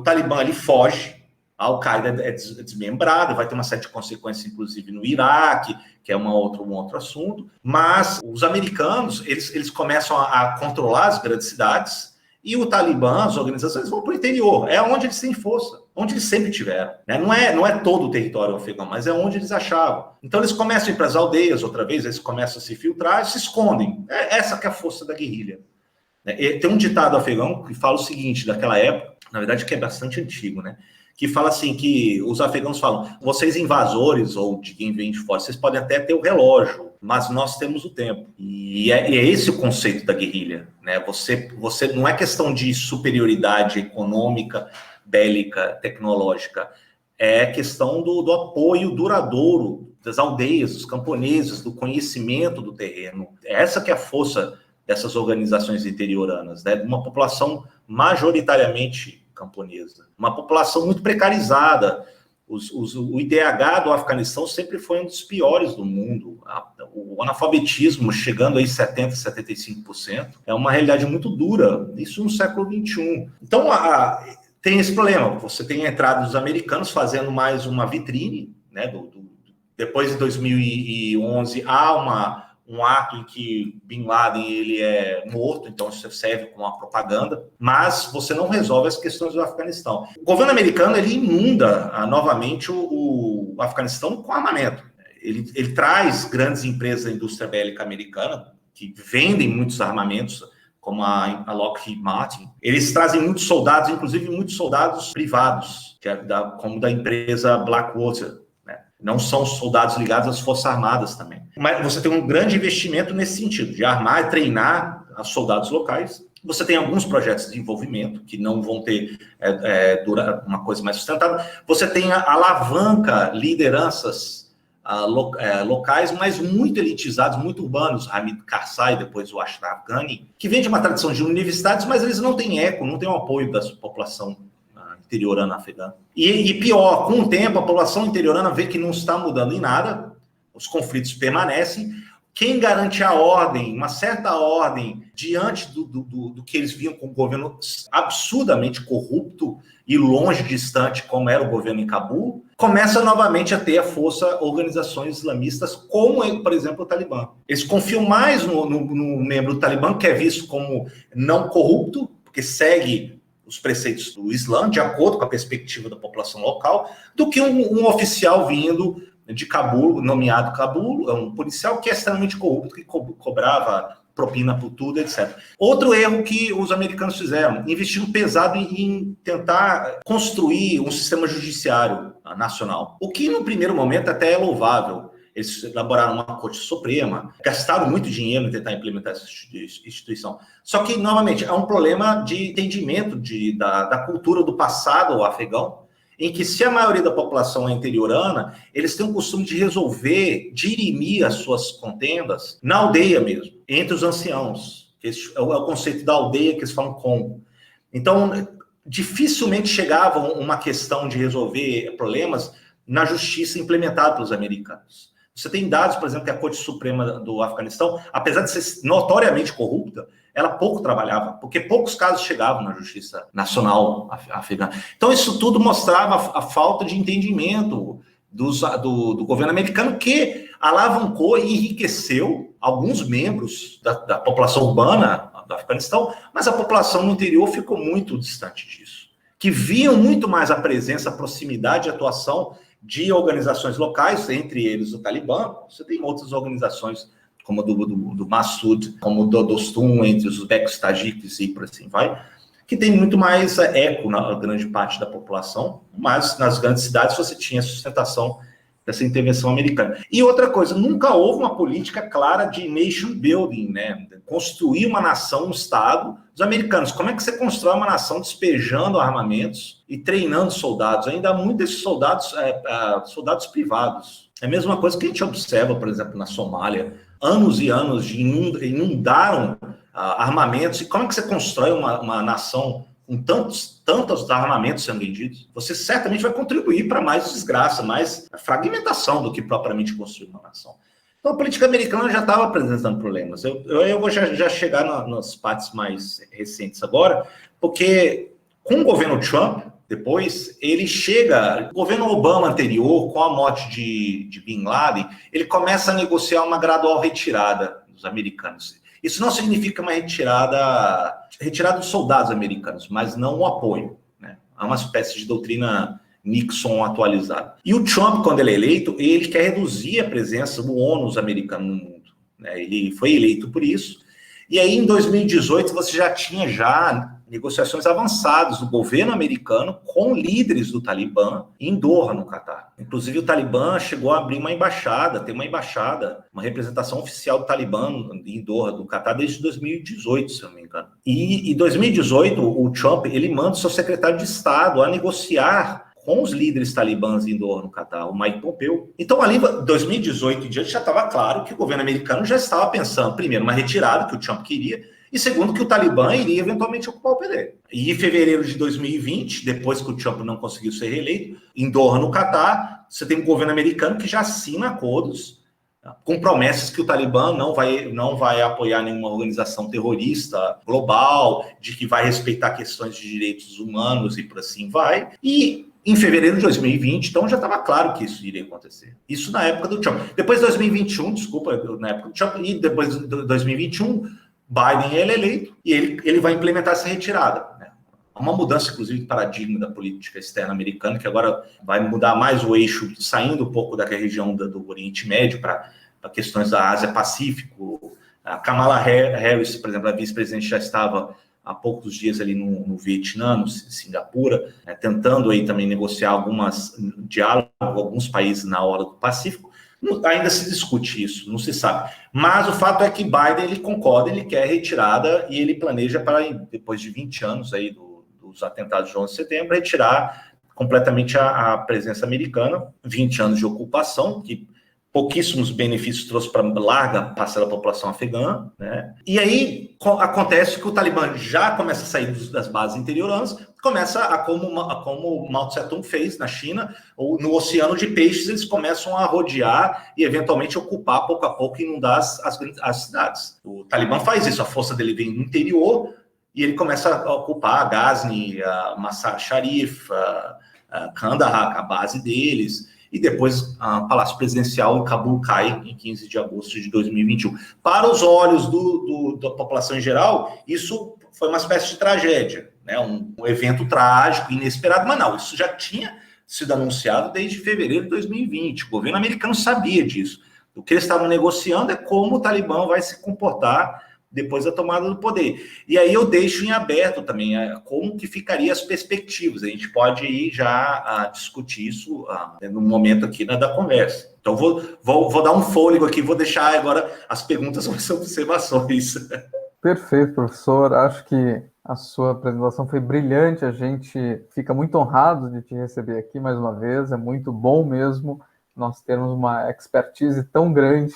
Talibã ali foge, a Al-Qaeda é desmembrada, vai ter uma série de consequências, inclusive, no Iraque, que é um outro assunto. Mas os americanos, eles começam a controlar as grandes cidades, e o Talibã, as organizações, vão para o interior. É onde eles têm força, onde eles sempre tiveram. Né? Não é todo o território afegão, mas é onde eles achavam. Então eles começam a ir para as aldeias, outra vez, eles começam a se filtrar e se escondem. Essa que é a força da guerrilha. Tem um ditado afegão que fala o seguinte, daquela época, na verdade que é bastante antigo, né? Que fala assim, que os afegãos falam, vocês invasores ou de quem vem de fora, vocês podem até ter o relógio, mas nós temos o tempo. E é esse o conceito da guerrilha, né? Você não é questão de superioridade econômica, bélica, tecnológica, é questão do apoio duradouro das aldeias, dos camponeses, do conhecimento do terreno. Essa que é a força dessas organizações interioranas, né? Uma população majoritariamente camponesa, uma população muito precarizada. O IDH do Afeganistão sempre foi um dos piores do mundo. O analfabetismo chegando aí 70%, 75%, é uma realidade muito dura, isso no século XXI. Então, tem esse problema, você tem a entrada dos americanos fazendo mais uma vitrine, né? Depois de 2011, há um ato em que Bin Laden ele é morto, então isso serve como uma propaganda, mas você não resolve as questões do Afeganistão. O governo americano ele inunda novamente o Afeganistão com armamento. Ele traz grandes empresas da indústria bélica americana que vendem muitos armamentos, como a Lockheed Martin. Eles trazem muitos soldados, inclusive muitos soldados privados, como da empresa Blackwater. Não são soldados ligados às Forças Armadas também. Mas você tem um grande investimento nesse sentido, de armar e treinar os soldados locais. Você tem alguns projetos de desenvolvimento que não vão ter uma coisa mais sustentável. Você tem alavanca lideranças locais, mas muito elitizados, muito urbanos. Hamid Karzai, depois o Ashraf Ghani, que vem de uma tradição de universidades, mas eles não têm eco, não têm o apoio da população interiorana afegã. E pior, com o tempo, a população interiorana vê que não está mudando em nada, os conflitos permanecem. Quem garante a ordem, uma certa ordem, diante do que eles viam com o governo absurdamente corrupto e longe, distante, como era o governo em Cabul, começa novamente a ter a força organizações islamistas, como, por exemplo, o Talibã. Eles confiam mais no membro do Talibã, que é visto como não corrupto, porque segue os preceitos do Islã, de acordo com a perspectiva da população local, do que um oficial vindo de Cabul, nomeado Cabul, um policial que é extremamente corrupto, que cobrava propina por tudo, etc. Outro erro que os americanos fizeram, investindo pesado em tentar construir um sistema judiciário nacional, o que no primeiro momento até é louvável. eles elaboraram uma Corte Suprema, gastaram muito dinheiro em tentar implementar essa instituição. Só que, novamente, é um problema de entendimento da cultura do passado afegão, em que, se a maioria da população é interiorana, eles têm o costume de resolver, dirimir as suas contendas na aldeia mesmo, entre os anciãos. É o conceito da aldeia que eles falam como. Então, dificilmente chegava uma questão de resolver problemas na justiça implementada pelos americanos. Você tem dados, por exemplo, que a Corte Suprema do Afeganistão, apesar de ser notoriamente corrupta, ela pouco trabalhava, porque poucos casos chegavam na Justiça Nacional afegã. Então, isso tudo mostrava a falta de entendimento do governo americano, que alavancou e enriqueceu alguns membros da população urbana do Afeganistão, mas a população no interior ficou muito distante disso, que viam muito mais a presença, a proximidade e a atuação de organizações locais, entre eles o Talibã. Você tem outras organizações, como do Massoud, como do Dostum, entre os uzbecos, tajiques e por assim vai, que tem muito mais eco na grande parte da população, mas nas grandes cidades você tinha sustentação dessa intervenção americana. E outra coisa, nunca houve uma política clara de nation building, né? Construir uma nação, um Estado. Os americanos, como é que você constrói uma nação despejando armamentos e treinando soldados? Ainda há muitos desses soldados privados. É a mesma coisa que a gente observa, por exemplo, na Somália. Anos e anos inundaram armamentos. E como é que você constrói uma nação com tantos armamentos sendo vendidos? Você certamente vai contribuir para mais desgraça, mais fragmentação do que propriamente construir uma nação. Então, a política americana já estava apresentando problemas. Eu vou já chegar nas partes mais recentes agora, porque com o governo Trump, depois, ele chega... O governo Obama anterior, com a morte de Bin Laden, ele começa a negociar uma gradual retirada dos americanos. Isso não significa uma retirada dos soldados americanos, mas não o apoio, né? É uma espécie de doutrina Nixon atualizada. E o Trump, quando ele é eleito, ele quer reduzir a presença do ônus americano no mundo, né? Ele foi eleito por isso. E aí, em 2018, você já tinha negociações avançadas do governo americano com líderes do Talibã em Doha, no Catar. Inclusive, o Talibã chegou a abrir uma representação oficial do Talibã em Doha, do Catar, desde 2018, se eu não me engano. E em 2018, o Trump, ele manda o seu secretário de Estado a negociar com os líderes talibãs em Doha, no Catar, o Mike Pompeo. Então, ali, 2018 em diante, já estava claro que o governo americano já estava pensando, primeiro, uma retirada, que o Trump queria, e segundo, que o Talibã iria eventualmente ocupar o poder. E em fevereiro de 2020, depois que o Trump não conseguiu ser reeleito, em Doha, no Catar, você tem um governo americano que já assina acordos com promessas que o Talibã não vai apoiar nenhuma organização terrorista global, de que vai respeitar questões de direitos humanos e por assim vai. E em fevereiro de 2020, então já estava claro que isso iria acontecer. Isso na época do Trump. Depois de 2021, na época do Trump, e depois de 2021, Biden é eleito e ele vai implementar essa retirada, né? Uma mudança, inclusive, de paradigma da política externa americana, que agora vai mudar mais o eixo, saindo um pouco da região do Oriente Médio para questões da Ásia-Pacífico. A Kamala Harris, por exemplo, a vice-presidente, já estava há poucos dias ali no Vietnã, no Singapura, né, tentando aí também negociar diálogo com alguns países na hora do Pacífico. Ainda se discute isso, não se sabe. Mas o fato é que Biden, ele concorda, ele quer retirada e ele planeja para, depois de 20 anos aí dos atentados de 11 de setembro, retirar completamente a presença americana, 20 anos de ocupação, que pouquíssimos benefícios trouxe para larga parcela da população afegã, né? E aí acontece que o Talibã já começa a sair das bases interioranas, começa como Mao Tse-tung fez na China, ou no Oceano de Peixes, eles começam a rodear e eventualmente ocupar pouco a pouco e inundar as cidades. O Talibã faz isso, a força dele vem no interior e ele começa a ocupar Ghazni, a Mazar Sharif, a Kandahar, a base deles. E depois o Palácio Presidencial em Cabul cai em 15 de agosto de 2021. Para os olhos da população em geral, isso foi uma espécie de tragédia, né? Um evento trágico, inesperado, mas não, isso já tinha sido anunciado desde fevereiro de 2020. O governo americano sabia disso. O que eles estavam negociando é como o Talibã vai se comportar depois da tomada do poder. E aí eu deixo em aberto também como que ficariam as perspectivas. A gente pode ir já discutir isso no momento aqui da conversa. Então vou dar um fôlego aqui, vou deixar agora as perguntas com as observações. Perfeito, professor. Acho que a sua apresentação foi brilhante. A gente fica muito honrado de te receber aqui mais uma vez. É muito bom mesmo nós termos uma expertise tão grande,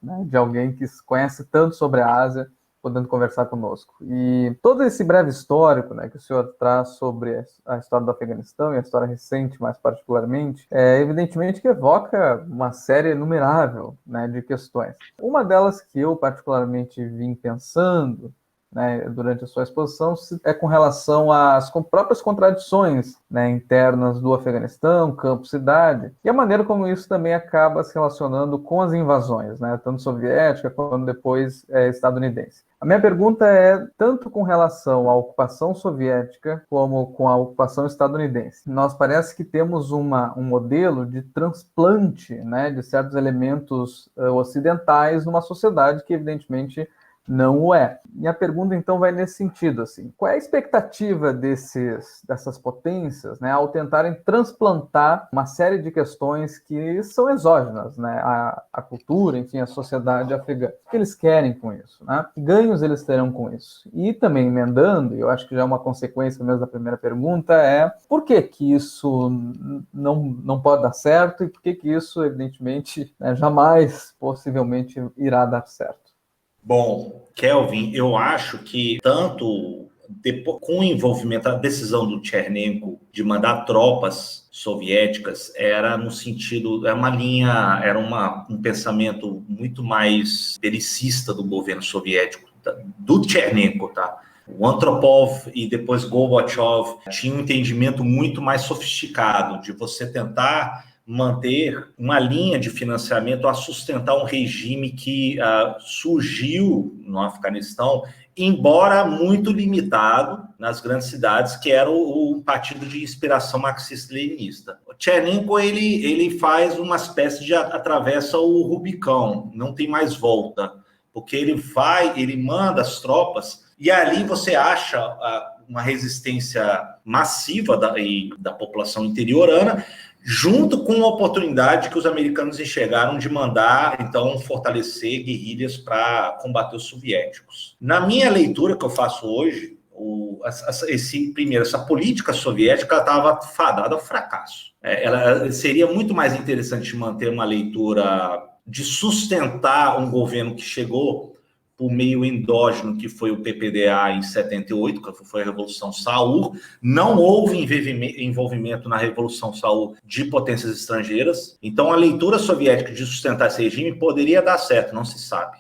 né, de alguém que conhece tanto sobre a Ásia, podendo conversar conosco. E todo esse breve histórico, né, que o senhor traz sobre a história do Afeganistão e a história recente, mais particularmente, evidentemente que evoca uma série inumerável, né, de questões. Uma delas que eu particularmente vim pensando, né, durante a sua exposição, é com relação às próprias contradições, né, internas do Afeganistão, campo-cidade, e a maneira como isso também acaba se relacionando com as invasões, né, tanto soviética quanto depois estadunidense. A minha pergunta é tanto com relação à ocupação soviética como com a ocupação estadunidense. Nós parece que temos um modelo de transplante, né, de certos elementos ocidentais numa sociedade que, evidentemente, não o é. Minha pergunta, então, vai nesse sentido, assim. Qual é a expectativa dessas potências, né, ao tentarem transplantar uma série de questões que são exógenas, né, à cultura, enfim, à sociedade afegã? O que eles querem com isso, né? Que ganhos eles terão com isso? E também, emendando, e eu acho que já é uma consequência mesmo da primeira pergunta, por que isso não pode dar certo e por que isso, evidentemente, né, jamais, possivelmente, irá dar certo? Bom, Kelvin, eu acho que tanto com o envolvimento, a decisão do Chernenko de mandar tropas soviéticas era no sentido, era um pensamento muito mais belicista do governo soviético, do Chernenko, tá? O Andropov e depois Gorbachev tinham um entendimento muito mais sofisticado de você tentar manter uma linha de financiamento a sustentar um regime que surgiu no Afeganistão, embora muito limitado nas grandes cidades, que era um partido de inspiração marxista-leninista. O Chernenko, ele faz uma espécie de atravessa o Rubicão, não tem mais volta, porque ele manda as tropas e ali você acha uma resistência massiva da população interiorana, junto com a oportunidade que os americanos enxergaram de mandar, então, fortalecer guerrilhas para combater os soviéticos. Na minha leitura que eu faço hoje, essa política soviética estava fadada ao fracasso. Ela seria muito mais interessante manter uma leitura de sustentar um governo que chegou por meio endógeno, que foi o PPDA em 78, que foi a Revolução Saur. Não houve envolvimento na Revolução Saur de potências estrangeiras. Então, a leitura soviética de sustentar esse regime poderia dar certo, não se sabe.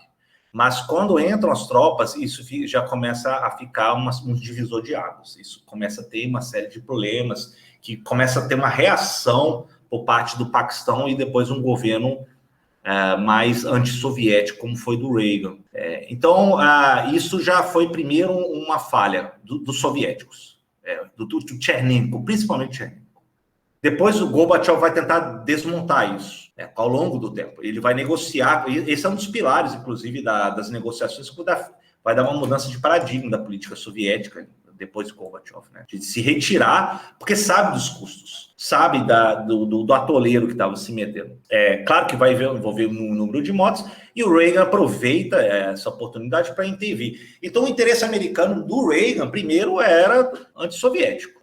Mas quando entram as tropas, isso já começa a ficar um divisor de águas. Isso começa a ter uma série de problemas, que começa a ter uma reação por parte do Paquistão e depois um governo mais antissoviético, como foi do Reagan. Então, isso já foi primeiro uma falha dos soviéticos, do Chernenko, principalmente Chernenko. Depois o Gorbachev vai tentar desmontar isso ao longo do tempo. Ele vai negociar, esse é um dos pilares, inclusive, das negociações, que vai dar uma mudança de paradigma da política soviética, depois do Gorbachev, né? De se retirar, porque sabe dos custos, sabe do atoleiro que estava se metendo. Claro que vai envolver um número de mortes, e o Reagan aproveita essa oportunidade para intervir. Então, o interesse americano do Reagan, primeiro, era antissoviético,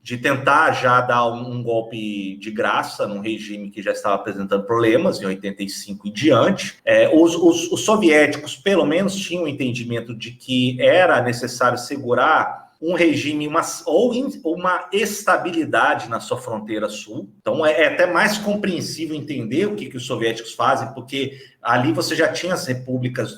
de tentar já dar um golpe de graça num regime que já estava apresentando problemas, em 85 e diante. Os soviéticos, pelo menos, tinham o entendimento de que era necessário segurar um regime, ou uma estabilidade na sua fronteira sul. Então, é até mais compreensível entender o que os soviéticos fazem, porque ali você já tinha as repúblicas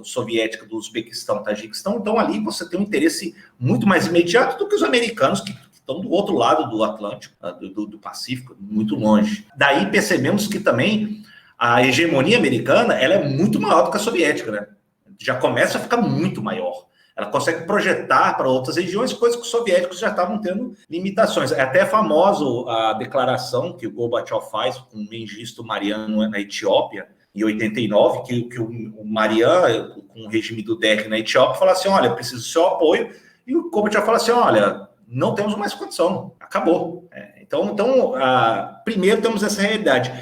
soviéticas do Uzbequistão, Tajiquistão, então ali você tem um interesse muito mais imediato do que os americanos, que estão do outro lado do Atlântico, do Pacífico, muito longe. Daí percebemos que também a hegemonia americana ela é muito maior do que a soviética, né? Já começa a ficar muito maior. Ela consegue projetar para outras regiões, coisas que os soviéticos já estavam tendo limitações. É até famoso a declaração que o Gorbachev faz com o Mengistu Mariano na Etiópia, em 89, que o Marian, com o regime do DEC na Etiópia, falou assim, olha, preciso do seu apoio, e o Kobachev falou assim, olha, não temos mais condição, acabou. Então, primeiro temos essa realidade.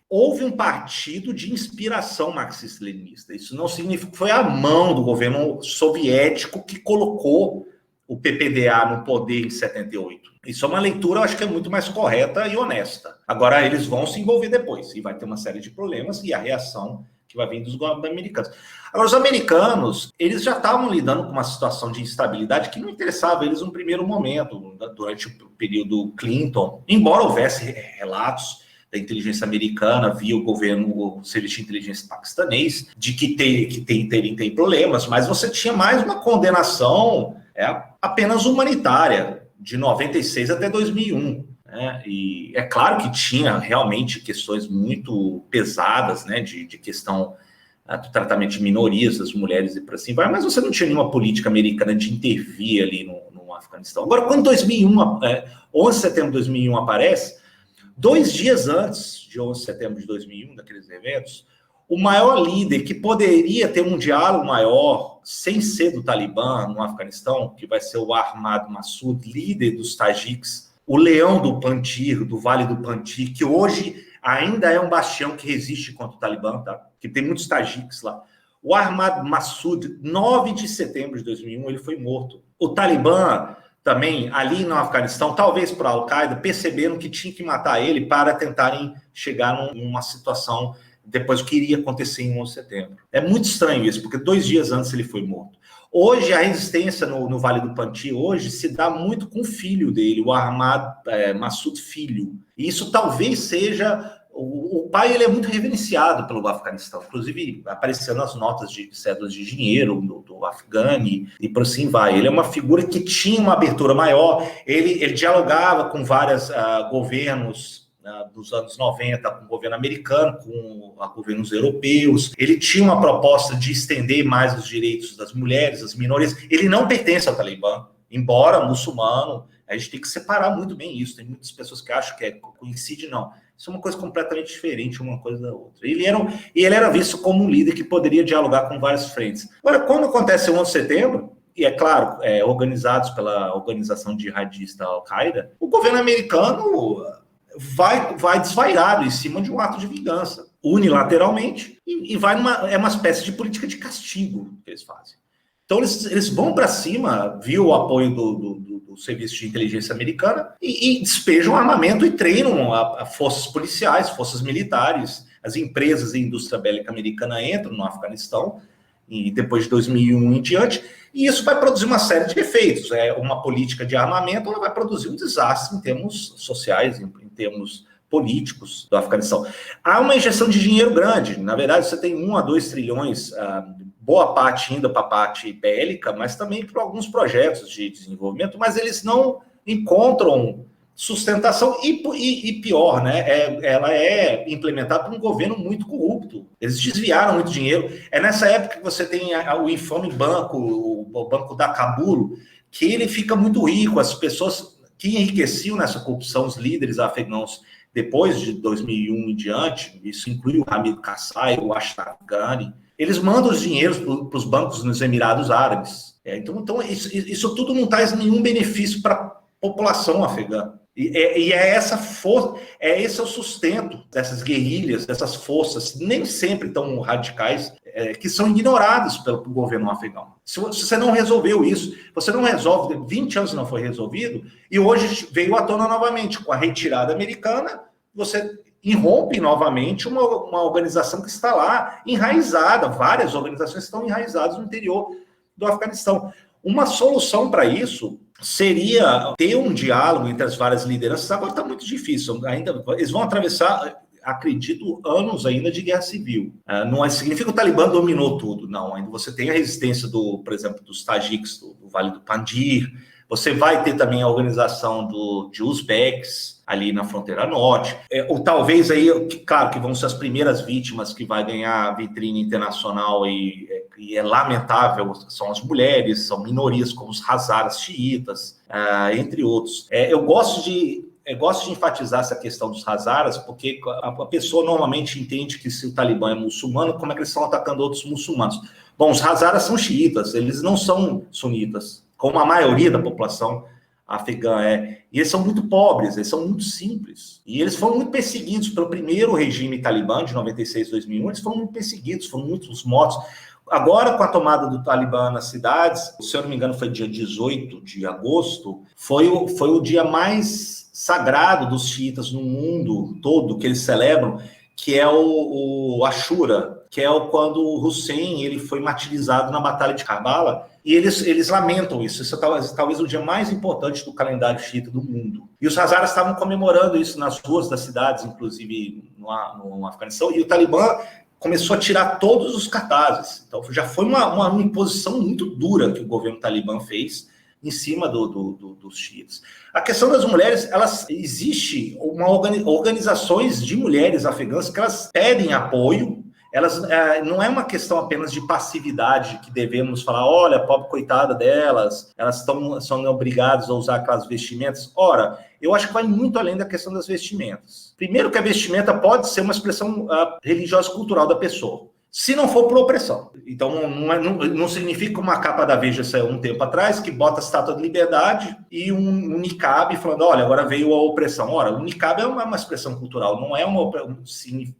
Houve um partido de inspiração marxista-leninista. Isso não significa que foi a mão do governo soviético que colocou o PPDA no poder em 78. Isso é uma leitura, eu acho que é muito mais correta e honesta. Agora, eles vão se envolver depois, e vai ter uma série de problemas, e a reação que vai vir dos americanos. Agora, os americanos, eles já estavam lidando com uma situação de instabilidade que não interessava eles no primeiro momento, durante o período Clinton, embora houvesse relatos da inteligência americana via o serviço de inteligência paquistanês, de que tem problemas, mas você tinha mais uma condenação apenas humanitária, de 96 até 2001. Né? E é claro que tinha realmente questões muito pesadas, né, de questão do tratamento de minorias, das mulheres e por assim vai, mas você não tinha nenhuma política americana de intervir ali no Afeganistão. Agora, quando 11 de setembro de 2001 aparece, 2 dias antes de 11 de setembro de 2001, daqueles eventos, o maior líder que poderia ter um diálogo maior, sem ser do Talibã no Afeganistão, que vai ser o Ahmad Massoud, líder dos tajiques, o leão do Panjshir, do Vale do Panjshir, que hoje ainda é um bastião que resiste contra o Talibã, tá? Que tem muitos tajiques lá. O Ahmad Massoud, 9 de setembro de 2001, ele foi morto. O Talibã também, ali no Afeganistão, talvez para a Al-Qaeda, perceberam que tinha que matar ele para tentarem chegar numa situação depois do que iria acontecer em 11 de setembro. É muito estranho isso, porque 2 dias antes ele foi morto. Hoje, a resistência no Vale do Panjshir hoje se dá muito com o filho dele, o Ahmad Massoud Filho. E isso talvez seja... O pai, ele é muito reverenciado pelo Afeganistão, inclusive aparecendo nas notas de cédulas de dinheiro do Afghani, e por assim vai. Ele é uma figura que tinha uma abertura maior, ele dialogava com vários governos dos anos 90, com o governo americano, com governos europeus. Ele tinha uma proposta de estender mais os direitos das mulheres, das minorias. Ele não pertence ao Talibã, embora muçulmano. A gente tem que separar muito bem isso. Tem muitas pessoas que acham que coincide, não. Isso é uma coisa completamente diferente uma coisa da outra. Ele era visto como um líder que poderia dialogar com várias frentes. Agora, quando acontece o 11 de setembro, e é claro, organizados pela organização jihadista Al-Qaeda, o governo americano vai desvairado em cima de um ato de vingança, unilateralmente, e vai é uma espécie de política de castigo que eles fazem. Então, eles vão para cima, via o apoio do Serviço de Inteligência Americana, e despejam armamento e treinam forças policiais, forças militares. As empresas e a indústria bélica americana entram no Afeganistão, e depois de 2001 em diante, e isso vai produzir uma série de efeitos. Uma política de armamento, ela vai produzir um desastre em termos sociais, em termos políticos do Afeganistão. Há uma injeção de dinheiro grande. Na verdade, você tem 1 a 2 trilhões, boa parte indo para a parte bélica, mas também para alguns projetos de desenvolvimento, mas eles não encontram sustentação e pior, né? Ela é implementada por um governo muito corrupto. Eles desviaram muito dinheiro. É nessa época que você tem o infame banco, o Banco da Kabul, que ele fica muito rico. As pessoas que enriqueciam nessa corrupção, os líderes afegãos, depois de 2001 em diante, isso inclui o Hamid Karzai, o Ashraf Ghani, eles mandam os dinheiros para os bancos nos Emirados Árabes. Então isso tudo não traz nenhum benefício para a população afegã. E essa força, esse é o sustento dessas guerrilhas, dessas forças, nem sempre tão radicais, que são ignoradas pelo governo afegão. Se você não resolveu isso, você não resolve, 20 anos não foi resolvido, e hoje veio à tona novamente, com a retirada americana, você irrompe novamente uma organização que está lá enraizada, várias organizações estão enraizadas no interior do Afeganistão. Uma solução para isso seria ter um diálogo entre as várias lideranças. Agora está muito difícil, eles vão atravessar, acredito, anos ainda de guerra civil. Não significa que o Talibã dominou tudo, não. Ainda você tem a resistência, por exemplo, dos tajiques do Vale do Panjshir. Você vai ter também a organização de uzbeques ali na fronteira norte. Ou talvez aí, claro, que vão ser as primeiras vítimas que vai ganhar a vitrine internacional e é lamentável, são as mulheres, são minorias como os hazaras xiitas, entre outros. Eu gosto de gosto de enfatizar essa questão dos Hazaras, porque a pessoa normalmente entende que se o Talibã é muçulmano, como é que eles estão atacando outros muçulmanos? Bom, os Hazaras são xiitas, eles não são sunitas, como a maioria da população afegã é. E eles são muito pobres, eles são muito simples. E eles foram muito perseguidos pelo primeiro regime Talibã, de 96 a 2001, eles foram muito perseguidos, foram muitos mortos. Agora, com a tomada do Talibã nas cidades, se eu não me engano foi dia 18 de agosto, foi o dia mais sagrado dos xiitas no mundo todo, que eles celebram, que é o Ashura, que é quando o Hussein ele foi martirizado na Batalha de Karbala, e eles lamentam isso. Isso é talvez o dia mais importante do calendário xiita do mundo. E os Hazaras estavam comemorando isso nas ruas das cidades, inclusive no Afeganistão, e o Talibã começou a tirar todos os cartazes. Então, já foi uma imposição muito dura que o governo talibã fez em cima dos xiitas. A questão das mulheres, existe organizações de mulheres afegãs que elas pedem apoio. Elas não é uma questão apenas de passividade, que devemos falar, olha, pobre coitada delas, elas são obrigadas a usar aquelas vestimentas. Ora, eu acho que vai muito além da questão das vestimentas. Primeiro que a vestimenta pode ser uma expressão religiosa cultural da pessoa, se não for por opressão. Então, não significa uma capa da Veja saiu um tempo atrás, que bota a Estátua da Liberdade e um niqab falando, olha, agora veio a opressão. Ora, o niqab é uma expressão cultural, não é um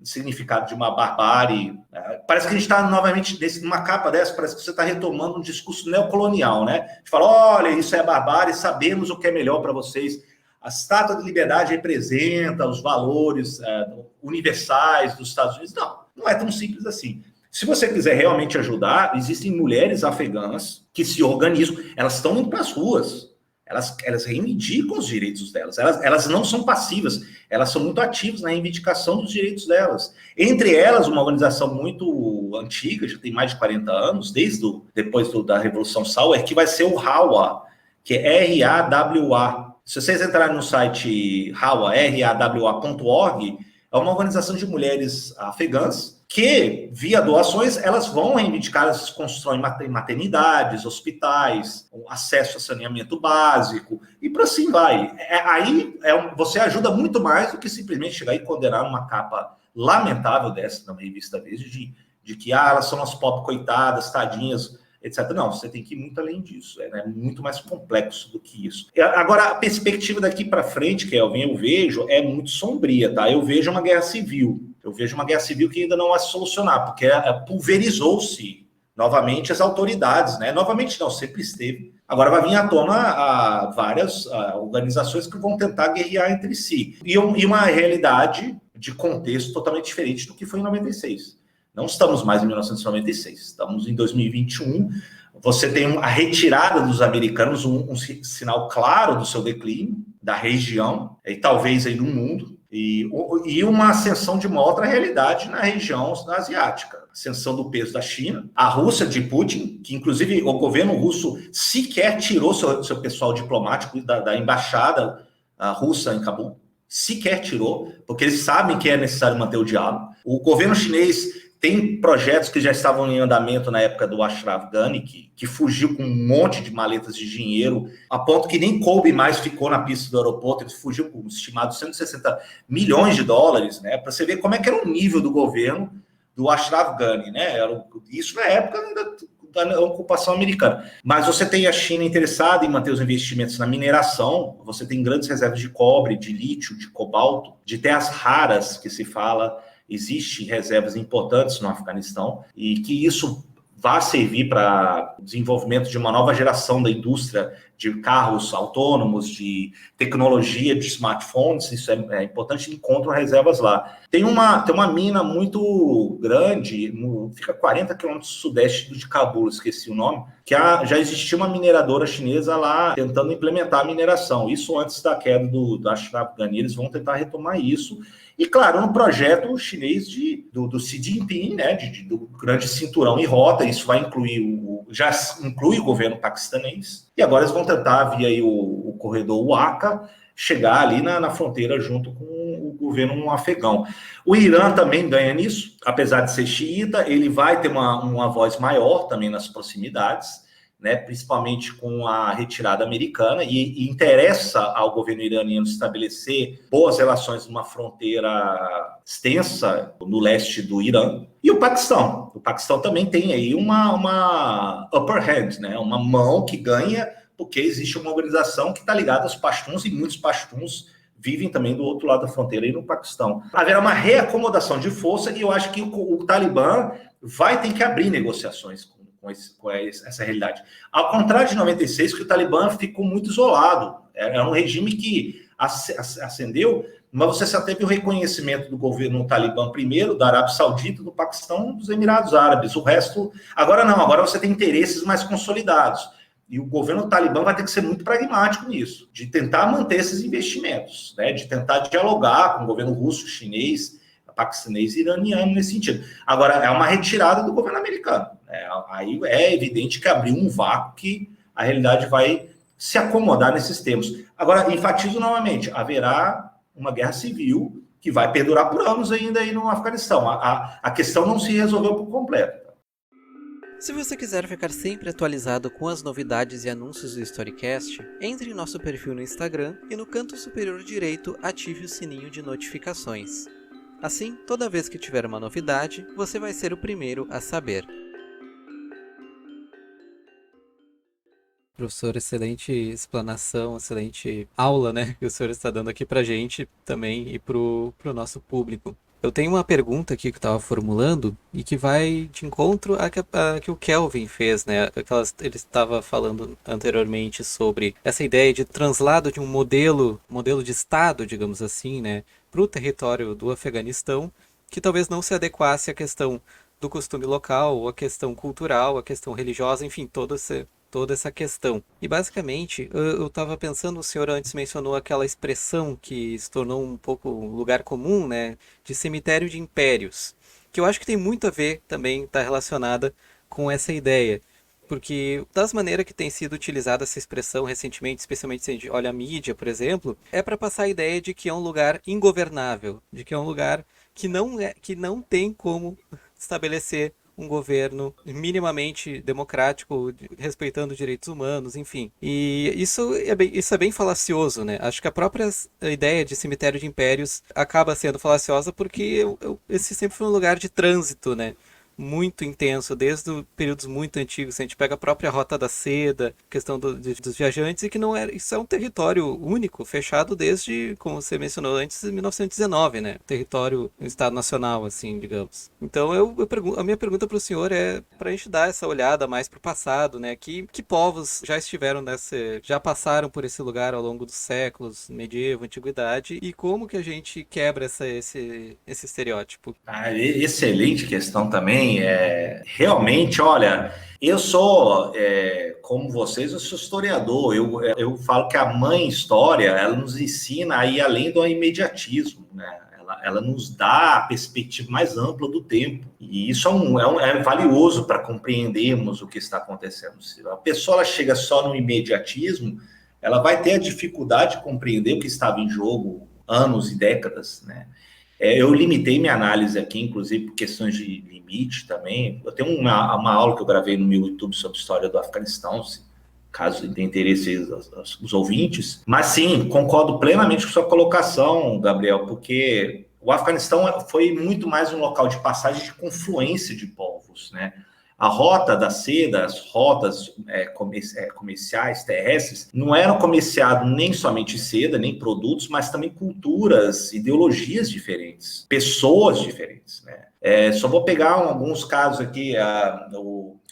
significado de uma barbárie. Parece que a gente está novamente numa capa dessa, parece que você está retomando um discurso neocolonial, né? De falar, olha, isso é barbárie, sabemos o que é melhor para vocês. A Estátua da Liberdade representa os valores universais dos Estados Unidos. Não é tão simples assim. Se você quiser realmente ajudar, existem mulheres afegãs que se organizam, elas estão indo para as ruas, elas reivindicam os direitos delas, elas não são passivas, elas são muito ativas na reivindicação dos direitos delas. Entre elas, uma organização muito antiga, já tem mais de 40 anos, depois da Revolução Sauer, que vai ser o RAWA, que é RAWA. Se vocês entrarem no site rawa.org, é uma organização de mulheres afegãs que, via doações, elas vão reivindicar, elas constroem maternidades, hospitais, acesso a saneamento básico, e por assim vai. Você ajuda muito mais do que simplesmente chegar e condenar uma capa lamentável dessa, na revista Veja, de que elas são as pobres coitadas, tadinhas, etc. Não, você tem que ir muito além disso, é muito mais complexo do que isso. Agora, a perspectiva daqui para frente, Kelvin, eu vejo, é muito sombria, tá? Eu vejo uma guerra civil, que ainda não vai se solucionar, porque pulverizou-se novamente as autoridades, né? Novamente não, sempre esteve. Agora vai vir à tona várias organizações que vão tentar guerrear entre si. E uma realidade de contexto totalmente diferente do que foi em 96. Não estamos mais em 1996, estamos em 2021. Você tem a retirada dos americanos, um sinal claro do seu declínio, da região, e talvez aí do mundo, e uma ascensão de uma outra realidade na região asiática. Ascensão do peso da China, a Rússia de Putin, que inclusive o governo russo sequer tirou seu pessoal diplomático da embaixada russa em Cabul, sequer tirou, porque eles sabem que é necessário manter o diálogo. O governo chinês tem projetos que já estavam em andamento na época do Ashraf Ghani, que fugiu com um monte de maletas de dinheiro, a ponto que nem coube mais, ficou na pista do aeroporto, ele fugiu com estimados 160 milhões de dólares, né? Para você ver como é que era o nível do governo do Ashraf Ghani, né? Isso na época da ocupação americana. Mas você tem a China interessada em manter os investimentos na mineração, você tem grandes reservas de cobre, de lítio, de cobalto, de terras raras que se fala. Existem reservas importantes no Afeganistão e que isso vai servir para o desenvolvimento de uma nova geração da indústria de carros autônomos, de tecnologia de smartphones. Isso é importante, encontram reservas lá. Tem uma mina muito grande, fica a 40 quilômetros sudeste de Cabul, esqueci o nome, que já existia uma mineradora chinesa lá tentando implementar a mineração. Isso antes da queda do Ashraf Ghani, eles vão tentar retomar isso. E, claro, no projeto chinês do Xi Jinping, né, do grande cinturão e rota, isso vai incluir já inclui o governo paquistanês, e agora eles vão tentar, via aí o corredor Uaca, chegar ali na fronteira junto com o governo afegão. O Irã também ganha nisso, apesar de ser xiita, ele vai ter uma voz maior também nas proximidades, né, principalmente com a retirada americana, e interessa ao governo iraniano estabelecer boas relações numa fronteira extensa no leste do Irã. E o Paquistão. O Paquistão também tem aí uma upper hand, né, uma mão que ganha, porque existe uma organização que está ligada aos paxtuns, e muitos paxtuns vivem também do outro lado da fronteira, aí no Paquistão. Haverá uma reacomodação de força, e eu acho que o Talibã vai ter que abrir negociações com essa realidade. Ao contrário de 96, que o Talibã ficou muito isolado. Era um regime que ascendeu, mas você só teve o reconhecimento do governo Talibã primeiro, da Arábia Saudita, do Paquistão, dos Emirados Árabes. O resto, agora não, agora você tem interesses mais consolidados. E o governo Talibã vai ter que ser muito pragmático nisso, de tentar manter esses investimentos, né, de tentar dialogar com o governo russo, chinês, paquistanês e iraniano nesse sentido. Agora, é uma retirada do governo americano. Aí é evidente que abriu um vácuo que a realidade vai se acomodar nesses termos. Agora, enfatizo novamente, haverá uma guerra civil que vai perdurar por anos ainda aí no Afeganistão. A questão não se resolveu por completo. Se você quiser ficar sempre atualizado com as novidades e anúncios do Storycast, entre em nosso perfil no Instagram e no canto superior direito ative o sininho de notificações. Assim, toda vez que tiver uma novidade, você vai ser o primeiro a saber. Professor, excelente explanação, excelente aula, né, que o senhor está dando aqui pra gente também e pro nosso público. Eu tenho uma pergunta aqui que eu estava formulando e que vai de encontro a que o Kelvin fez, né? Ele estava falando anteriormente sobre essa ideia de translado de um modelo de Estado, digamos assim, né, para o território do Afeganistão, que talvez não se adequasse à questão do costume local, ou à questão cultural, à questão religiosa, enfim, toda essa questão. E basicamente, eu estava pensando, o senhor antes mencionou aquela expressão que se tornou um pouco lugar comum, né, de cemitério de impérios, que eu acho que tem muito a ver também, está relacionada com essa ideia. Porque das maneiras que tem sido utilizada essa expressão recentemente, especialmente se a gente olha a mídia, por exemplo, é para passar a ideia de que é um lugar ingovernável, de que é um lugar que não tem como estabelecer um governo minimamente democrático, respeitando direitos humanos, enfim. E isso é bem falacioso, né? Acho que a própria ideia de cemitério de impérios acaba sendo falaciosa porque esse sempre foi um lugar de trânsito, né? Muito intenso, desde períodos muito antigos. A gente pega a própria Rota da Seda, questão dos viajantes, e que não era, isso é um território único, fechado desde, como você mencionou antes, 1919, né? Território, um Estado nacional, assim, digamos. Então, a minha pergunta para o senhor é para a gente dar essa olhada mais para o passado, né? Que povos já estiveram já passaram por esse lugar ao longo dos séculos, medievo, antiguidade, e como que a gente quebra esse estereótipo? Excelente questão também. Realmente, olha, eu sou, como vocês, eu sou historiador. Eu falo que a mãe história, ela nos ensina a ir além do imediatismo, né? Ela nos dá a perspectiva mais ampla do tempo. E isso é valioso para compreendermos o que está acontecendo. Se a pessoa ela chega só no imediatismo, ela vai ter a dificuldade de compreender o que estava em jogo anos e décadas, né? Eu limitei minha análise aqui, inclusive, por questões de limite também. Eu tenho uma aula que eu gravei no meu YouTube sobre história do Afeganistão, caso tenha interesse os ouvintes. Mas sim, concordo plenamente com sua colocação, Gabriel, porque o Afeganistão foi muito mais um local de passagem de confluência de povos, né? A Rota da Seda, as rotas comerciais, terrestres, não eram comerciados nem somente seda, nem produtos, mas também culturas, ideologias diferentes, pessoas diferentes, né? Só vou pegar alguns casos aqui.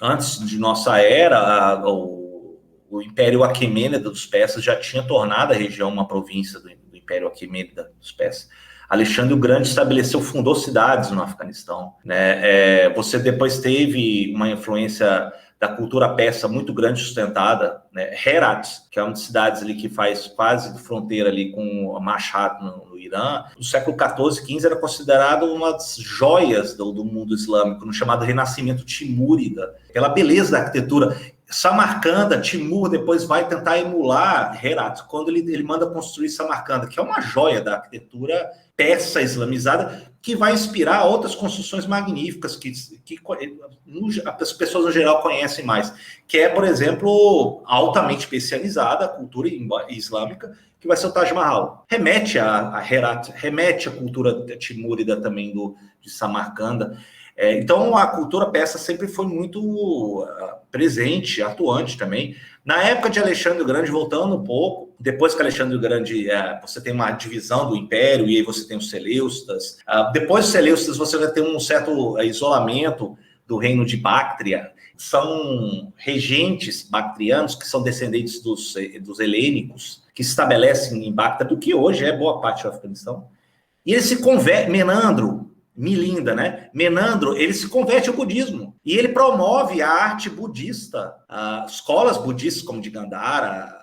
Antes de nossa era, o Império Aquemênida dos Persas já tinha tornado a região uma província do Império Aquemênida dos Persas. Alexandre o Grande fundou cidades no Afeganistão, né? Você depois teve uma influência da cultura persa muito grande sustentada, né? Herat, que é uma das cidades ali que faz quase fronteira ali com Mashhad no Irã, no século XIV e XV era considerado uma das joias do mundo islâmico, no chamado Renascimento Timúrida, pela beleza da arquitetura. Samarcanda, Timur depois vai tentar emular Herat, quando ele manda construir Samarcanda, que é uma joia da arquitetura persa islamizada, que vai inspirar outras construções magníficas que as pessoas no geral conhecem mais, que é, por exemplo, altamente especializada a cultura islâmica, que vai ser o Taj Mahal. Remete a Herat, remete à cultura timúrida também de Samarcanda. Então, a cultura persa sempre foi muito presente, atuante também. Na época de Alexandre o Grande, voltando um pouco, depois que Alexandre o Grande, você tem uma divisão do império, e aí você tem os Seleucidas. Depois dos Seleucidas, você vai ter um certo isolamento do reino de Bactria. São regentes bactrianos, que são descendentes dos helênicos, que se estabelecem em Bactria, do que hoje é boa parte do Afeganistão. E ele se converte, Milinda, né? Menandro, ele se converte ao budismo e ele promove a arte budista, escolas budistas como de Gandhara.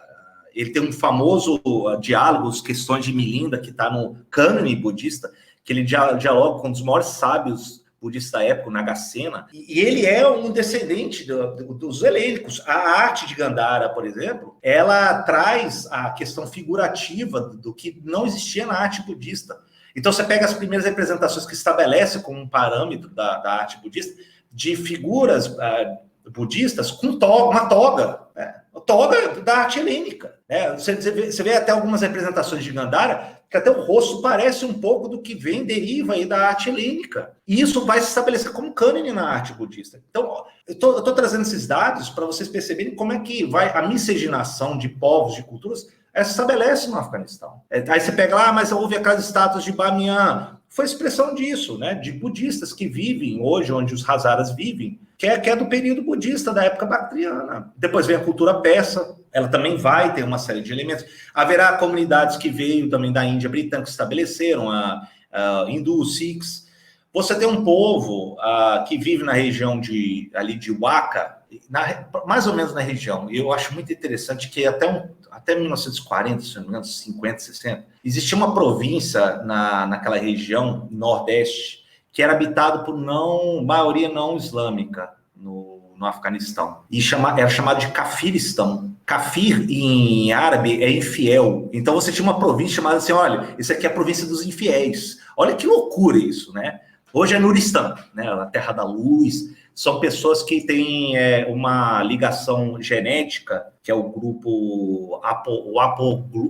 Ele tem um famoso diálogo, as questões de Milinda, que está no cânone budista, que ele dialoga com um dos maiores sábios budistas da época, o Nagasena, e ele é um descendente dos helênicos. A arte de Gandhara, por exemplo, ela traz a questão figurativa do que não existia na arte budista. Então, você pega as primeiras representações que estabelece como um parâmetro da arte budista, de figuras budistas com uma toga, toga da arte helênica. Você vê até algumas representações de Gandhara, que até o rosto parece um pouco do que deriva aí da arte helênica. E isso vai se estabelecer como cânone na arte budista. Então, eu estou trazendo esses dados para vocês perceberem como é que vai a miscigenação de povos, de culturas, se estabelece no Afeganistão. Aí você pega lá, mas houve aquelas estátuas de Bamiyan. Foi expressão disso, né? De budistas que vivem hoje, onde os Hazaras vivem, que é do período budista, da época bactriana. Depois vem a cultura persa, ela também vai ter uma série de elementos. Haverá comunidades que veio também da Índia britânica, que estabeleceram, a hindus, sikhs. Você tem um povo que vive na região ali de Wakha, mais ou menos na região, e eu acho muito interessante que até 1940, se não me engano, 50, 60, existia uma província naquela região, nordeste, que era habitado por maioria não islâmica no Afeganistão, e era chamado de Kafiristão. Kafir, em árabe, é infiel. Então você tinha uma província chamada assim, olha, isso aqui é a província dos infiéis. Olha que loucura isso, né? Hoje é Nuristan, né? A terra da luz. São pessoas que têm uma ligação genética, que é o grupo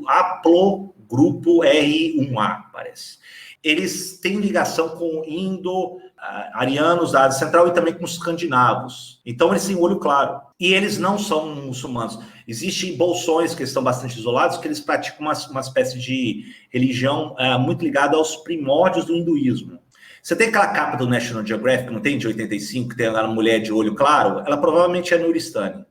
haplogrupo R1A, parece. Eles têm ligação com indo-arianos da Ásia Central e também com os escandinavos. Então, eles têm olho claro. E eles não são muçulmanos. Existem bolsões que estão bastante isolados, que eles praticam uma espécie de religião muito ligada aos primórdios do hinduísmo. Você tem aquela capa do National Geographic, não tem, de 85, que tem uma mulher de olho claro? Ela provavelmente é Nuristani.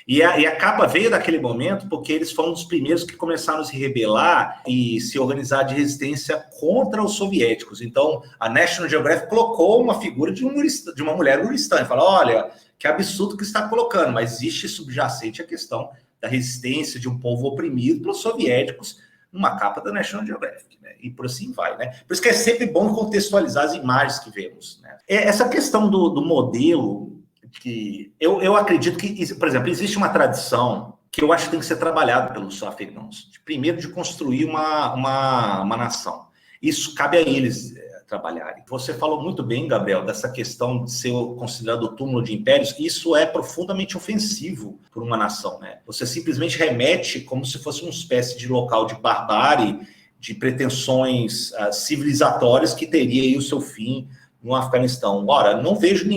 E a capa veio daquele momento porque eles foram dos primeiros que começaram a se rebelar e se organizar de resistência contra os soviéticos. Então, a National Geographic colocou uma figura de uma mulher Nuristani. Fala, olha, que absurdo que está colocando, mas existe subjacente a questão da resistência de um povo oprimido pelos soviéticos, numa capa da National Geographic, né? E por assim vai, né? Por isso que é sempre bom contextualizar as imagens que vemos, né? Essa questão do modelo, que eu acredito que, por exemplo, existe uma tradição que eu acho que tem que ser trabalhada pelos afegãos, primeiro de construir uma nação. Isso cabe a eles trabalharem. Você falou muito bem, Gabriel, dessa questão de ser considerado o túmulo de impérios. Isso é profundamente ofensivo por uma nação, né? Você simplesmente remete como se fosse uma espécie de local de barbárie, de pretensões civilizatórias que teria aí o seu fim no Afeganistão. Ora, não vejo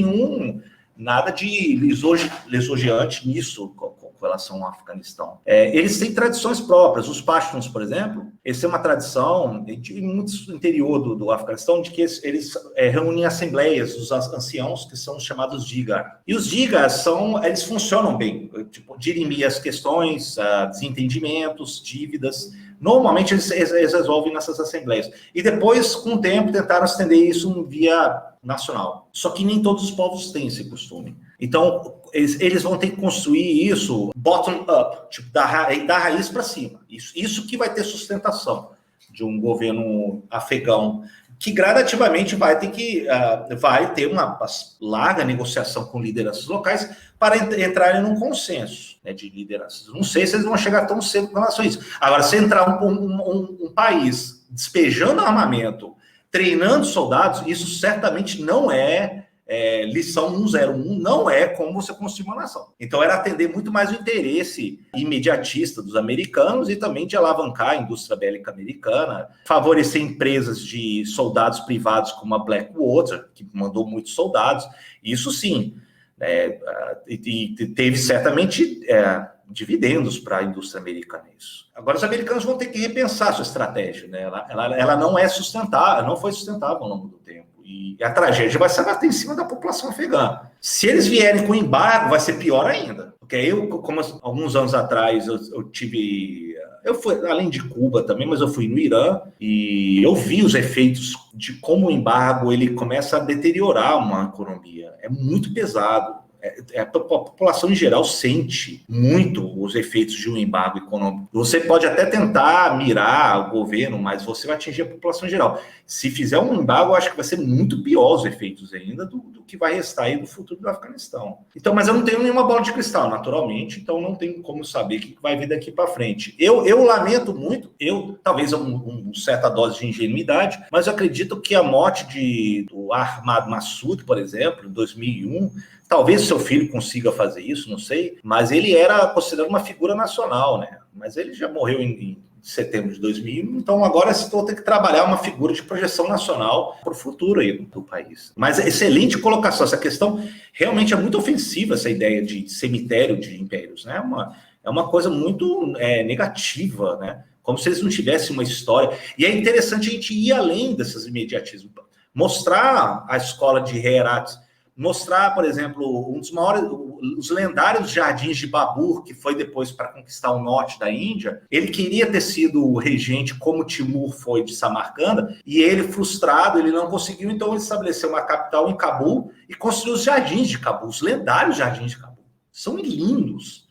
nada de lisonjeante nisso com relação ao Afeganistão. Eles têm tradições próprias. Os Pashtuns, por exemplo, eles têm uma tradição, em muitos interior do Afeganistão, de que eles reúnem assembleias dos anciãos, que são os chamados Digar. E os Digars eles funcionam bem, dirimir as questões, desentendimentos, dívidas. Normalmente eles resolvem nessas assembleias. E depois, com o tempo, tentaram estender isso via nacional. Só que nem todos os povos têm esse costume. Então, eles vão ter que construir isso bottom-up, da raiz para cima. Isso que vai ter sustentação de um governo afegão que gradativamente vai ter uma larga negociação com lideranças locais para entrarem num consenso, né, de lideranças. Não sei se eles vão chegar tão cedo com relação a isso. Agora, se entrar um país despejando armamento, treinando soldados, isso certamente não é lição 101, não é como você construir uma nação. Então era atender muito mais o interesse imediatista dos americanos e também de alavancar a indústria bélica americana, favorecer empresas de soldados privados como a Blackwater, que mandou muitos soldados, isso sim, e teve certamente dividendos para a indústria americana isso. Agora os americanos vão ter que repensar a sua estratégia, né? Ela não é sustentável, não foi sustentável ao longo do tempo. E a tragédia vai se abater em cima da população afegã. Se eles vierem com embargo, vai ser pior ainda. Porque como alguns anos atrás, eu fui além de Cuba também, mas eu fui no Irã e eu vi os efeitos de como o embargo ele começa a deteriorar uma economia. É muito pesado. A população em geral sente muito os efeitos de um embargo econômico. Você pode até tentar mirar o governo, mas você vai atingir a população em geral. Se fizer um embargo, eu acho que vai ser muito pior os efeitos ainda do que vai restar aí do futuro do Afeganistão. Então, mas eu não tenho nenhuma bola de cristal, naturalmente, então não tenho como saber o que vai vir daqui para frente. Eu lamento muito, talvez uma certa dose de ingenuidade, mas eu acredito que a morte do Ahmad Massoud, por exemplo, em 2001, talvez seu filho consiga fazer isso, não sei, mas ele era considerado uma figura nacional, né? Mas ele já morreu em setembro de 2000, então agora estou tendo que trabalhar uma figura de projeção nacional para o futuro aí do país. Mas excelente colocação, essa questão realmente é muito ofensiva, essa ideia de cemitério de impérios, né? É uma coisa muito negativa, né? Como se eles não tivessem uma história. E é interessante a gente ir além desses imediatismos, mostrar a escola de Herat, mostrar, por exemplo, um dos maiores, os lendários jardins de Babur, que foi depois para conquistar o norte da Índia. Ele queria ter sido regente como Timur foi de Samarcanda, e ele, frustrado, ele não conseguiu, então ele estabeleceu uma capital em Cabul e construiu os jardins de Cabul, os lendários jardins de Cabul. São lindos,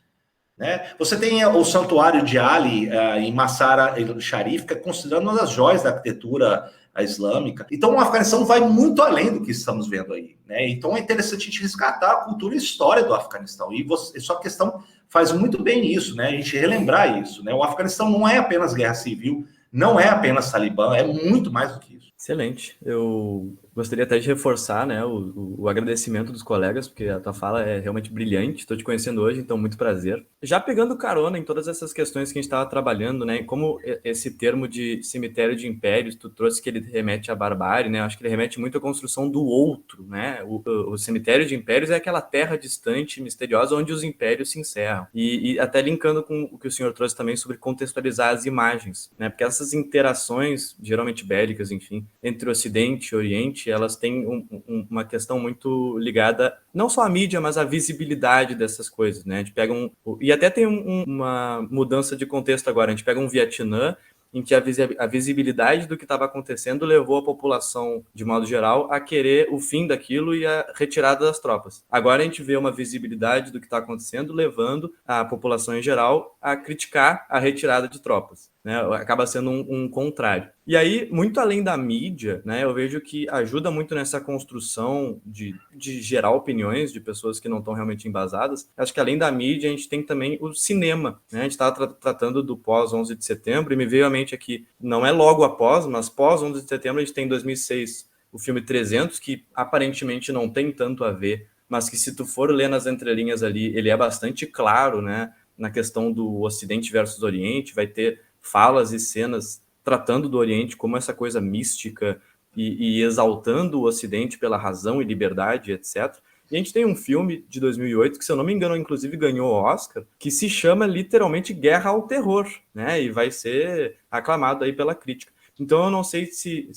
né? Você tem o Santuário de Ali em Massara el-Sharif, que é considerado uma das joias da arquitetura islâmica. Então, o Afeganistão vai muito além do que estamos vendo aí, né? Então, é interessante a gente resgatar a cultura e a história do Afeganistão. E sua questão faz muito bem isso, né? A gente relembrar isso, né? O Afeganistão não é apenas guerra civil, não é apenas Talibã, é muito mais do que isso. Excelente. Eu gostaria até de reforçar, né, o agradecimento dos colegas, porque a tua fala é realmente brilhante. Estou te conhecendo hoje, então muito prazer. Já pegando carona em todas essas questões que a gente estava trabalhando, né, como esse termo de cemitério de impérios, tu trouxe que ele remete à barbárie, né, acho que ele remete muito à construção do outro, né, o cemitério de impérios é aquela terra distante, misteriosa, onde os impérios se encerram. E até linkando com o que o senhor trouxe também sobre contextualizar as imagens, né, porque essas interações, geralmente bélicas, enfim, entre Ocidente e Oriente, elas têm uma questão muito ligada não só à mídia, mas à visibilidade dessas coisas, né? A gente pega e até tem uma mudança de contexto agora. A gente pega um Vietnã em que a visibilidade do que estava acontecendo levou a população, de modo geral, a querer o fim daquilo e a retirada das tropas. Agora a gente vê uma visibilidade do que está acontecendo, levando a população em geral a criticar a retirada de tropas, né? Acaba sendo um contrário. E aí, muito além da mídia, né, eu vejo que ajuda muito nessa construção de gerar opiniões de pessoas que não estão realmente embasadas. Acho que além da mídia, a gente tem também o cinema, né? A gente estava tratando do pós-11 de setembro e me veio à mente aqui, não é logo após, mas pós-11 de setembro a gente tem em 2006 o filme 300, que aparentemente não tem tanto a ver, mas que se tu for ler nas entrelinhas ali, ele é bastante claro, né, na questão do Ocidente versus Oriente, vai ter falas e cenas tratando do Oriente como essa coisa mística e exaltando o Ocidente pela razão e liberdade, etc. E a gente tem um filme de 2008, que, se eu não me engano, inclusive ganhou o Oscar, que se chama literalmente Guerra ao Terror, né? E vai ser aclamado aí pela crítica. Então eu não sei se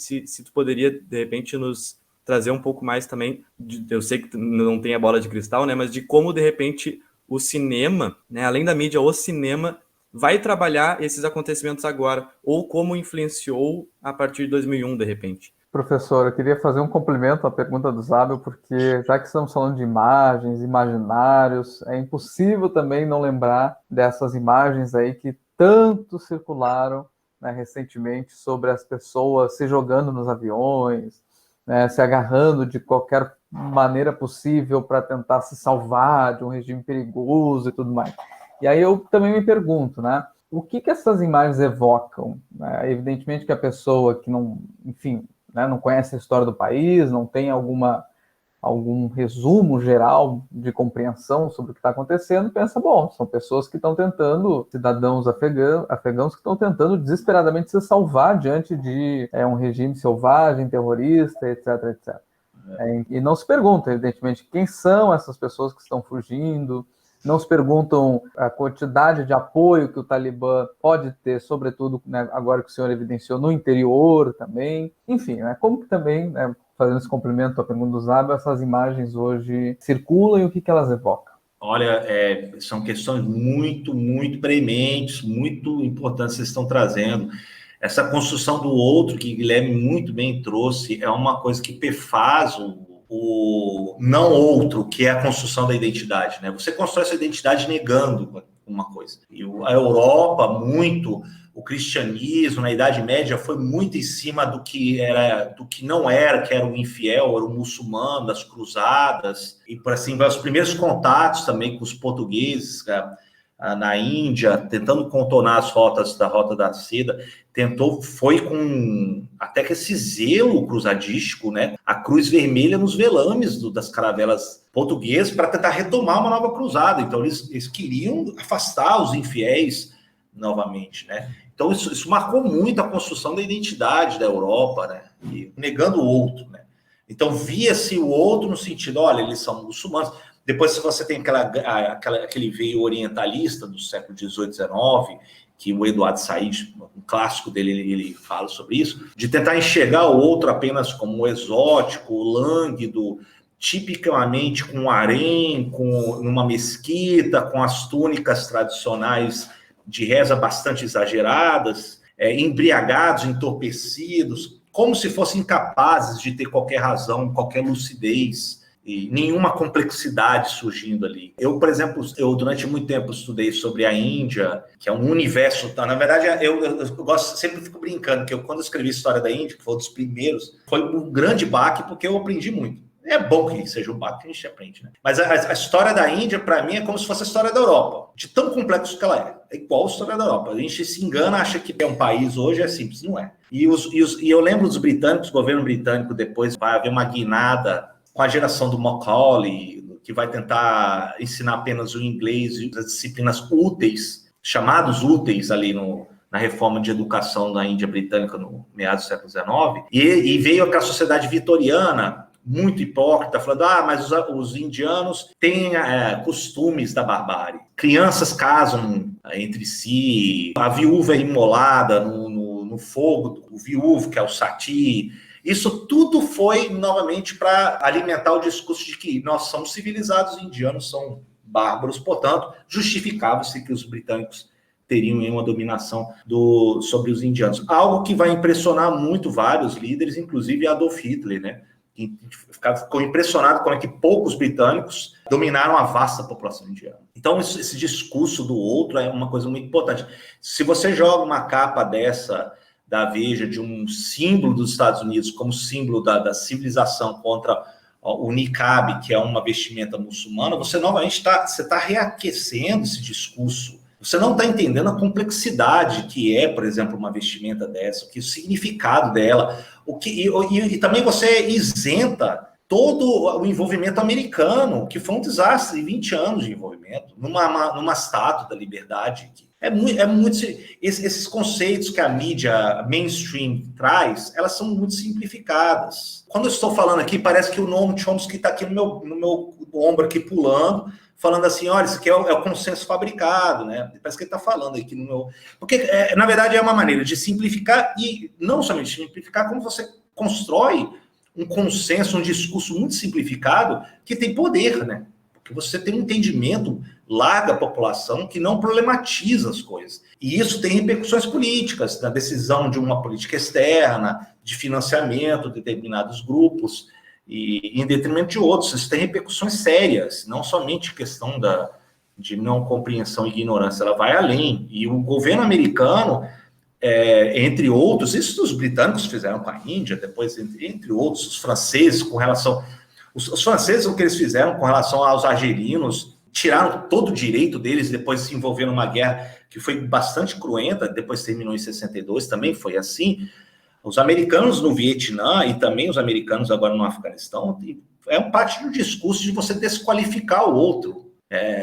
tu poderia, de repente, nos trazer um pouco mais também, eu sei que tu não tem a bola de cristal, né? Mas de como, de repente, o cinema, né? Além da mídia, o cinema vai trabalhar esses acontecimentos agora, ou como influenciou a partir de 2001, de repente. Professor, eu queria fazer um complemento à pergunta do Zábel, porque já que estamos falando de imagens, imaginários, é impossível também não lembrar dessas imagens aí que tanto circularam né, recentemente sobre as pessoas se jogando nos aviões, né, se agarrando de qualquer maneira possível para tentar se salvar de um regime perigoso e tudo mais. E aí eu também me pergunto, né, o que essas imagens evocam? Né? Evidentemente que a pessoa que não, enfim, né, não conhece a história do país, não tem algum resumo geral de compreensão sobre o que está acontecendo, pensa, bom, são pessoas que estão tentando, cidadãos afegãos que estão tentando desesperadamente se salvar diante de um regime selvagem, terrorista, etc, etc. E não se pergunta, evidentemente, quem são essas pessoas que estão fugindo, não se perguntam a quantidade de apoio que o Talibã pode ter, sobretudo, né, agora que o senhor evidenciou, no interior também. Enfim, né, como que também, né, fazendo esse complemento à pergunta do Zábio, essas imagens hoje circulam e o que elas evocam? Olha, são questões muito, muito prementes, muito importantes que vocês estão trazendo. Essa construção do outro, que o Guilherme muito bem trouxe, é uma coisa que perfaz o não outro, que é a construção da identidade, né? Você constrói essa identidade negando uma coisa. E a Europa, muito, o cristianismo na Idade Média foi muito em cima do que não era, que era o infiel, era o muçulmano, das cruzadas, e por assim vai, os primeiros contatos também com os portugueses, na Índia, tentando contornar as rotas da Rota da Seda, foi com até que esse zelo cruzadístico, né? A cruz vermelha nos velames das caravelas portuguesas para tentar retomar uma nova cruzada. Então, eles queriam afastar os infiéis novamente, né? Então, isso marcou muito a construção da identidade da Europa, né? E negando o outro, né? Então, via-se o outro no sentido, olha, eles são muçulmanos. Depois, se você tem aquele veio orientalista do século XVIII, XIX, que o Eduardo Said, um clássico dele, ele fala sobre isso, de tentar enxergar o outro apenas como o exótico, o lânguido, tipicamente com um harém, numa mesquita, com as túnicas tradicionais de reza bastante exageradas, embriagados, entorpecidos, como se fossem incapazes de ter qualquer razão, qualquer lucidez, e nenhuma complexidade surgindo ali. Eu, por exemplo, durante muito tempo estudei sobre a Índia, que é um universo. Na verdade, eu gosto, sempre fico brincando, que quando eu escrevi a história da Índia, que foi um dos primeiros, foi um grande baque, porque eu aprendi muito. É bom que seja um baque que a gente aprende, né? Mas a história da Índia, para mim, é como se fosse a história da Europa, de tão complexo que ela é. É igual a história da Europa. A gente se engana, acha que é um país hoje, é simples, não é. E eu lembro dos britânicos, o governo britânico depois vai haver uma guinada com a geração do Macaulay, que vai tentar ensinar apenas o inglês e as disciplinas úteis, chamados úteis ali na reforma de educação da Índia britânica no meados do século XIX, e veio aquela sociedade vitoriana, muito hipócrita, falando, mas os indianos têm costumes da barbárie. Crianças casam entre si, a viúva é imolada no fogo, o viúvo, que é o sati. Isso tudo foi, novamente, para alimentar o discurso de que nós somos civilizados, os indianos são bárbaros, portanto, justificava-se que os britânicos teriam uma dominação sobre os indianos. Algo que vai impressionar muito vários líderes, inclusive Adolf Hitler, né? Que ficou impressionado como é que poucos britânicos dominaram a vasta população indiana. Então, esse discurso do outro é uma coisa muito importante. Se você joga uma capa dessa da Veja, de um símbolo dos Estados Unidos como símbolo da civilização contra o niqab, que é uma vestimenta muçulmana, você novamente está reaquecendo esse discurso. Você não está entendendo a complexidade que é, por exemplo, uma vestimenta dessa, o significado dela, e também você isenta todo o envolvimento americano, que foi um desastre, 20 anos de envolvimento, numa estátua da liberdade. É muito esses conceitos que a mídia mainstream traz, elas são muito simplificadas. Quando eu estou falando aqui, parece que o Noam Chomsky está aqui no meu ombro, aqui pulando, falando assim, olha, isso aqui é o consenso fabricado, né? Parece que ele está falando aqui no meu... Porque, na verdade, é uma maneira de simplificar, e não somente simplificar, como você constrói um consenso, um discurso muito simplificado, que tem poder, né? Porque você tem um entendimento largo da população que não problematiza as coisas. E isso tem repercussões políticas, na decisão de uma política externa, de financiamento de determinados grupos, e em detrimento de outros. Isso tem repercussões sérias, não somente questão de não compreensão e ignorância, ela vai além. E o governo americano entre outros, isso os britânicos fizeram com a Índia, depois, entre outros, os franceses com relação... Os franceses, o que eles fizeram com relação aos argelinos, tiraram todo o direito deles, depois se envolveram numa guerra que foi bastante cruenta, depois terminou em 62, também foi assim. Os americanos no Vietnã e também os americanos agora no Afeganistão, parte do discurso de você desqualificar o outro,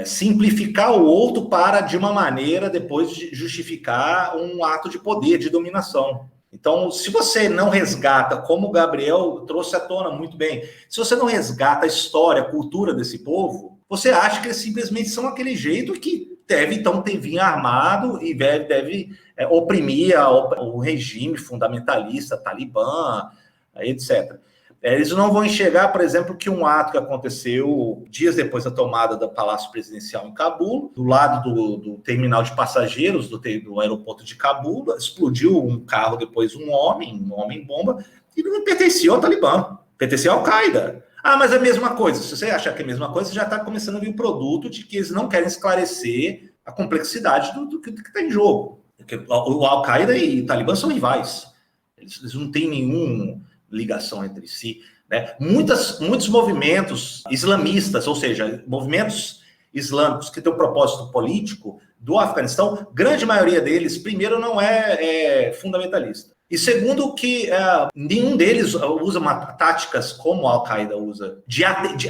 simplificar o outro para, de uma maneira, depois de justificar um ato de poder, de dominação. Então, se você não resgata, como o Gabriel trouxe à tona muito bem, se você não resgata a história, a cultura desse povo, você acha que eles simplesmente são aquele jeito que deve, então, vir armado e deve oprimir o regime fundamentalista, Talibã, etc. Eles não vão enxergar, por exemplo, que um ato que aconteceu dias depois da tomada do Palácio Presidencial em Cabul, do lado do terminal de passageiros do aeroporto de Cabul, explodiu um carro, depois um homem-bomba, e não pertencia ao Talibã, pertencia à Al-Qaeda. Ah, mas é a mesma coisa. Se você achar que é a mesma coisa, você já está começando a vir o produto de que eles não querem esclarecer a complexidade do que está em jogo. Porque o Al-Qaeda e o Talibã são rivais. Eles não têm nenhuma ligação entre si, né? Muitos movimentos islamistas, ou seja, movimentos islâmicos que têm o propósito político do Afeganistão, grande maioria deles, primeiro, não é fundamentalista. E segundo, que nenhum deles usa táticas como a Al-Qaeda usa.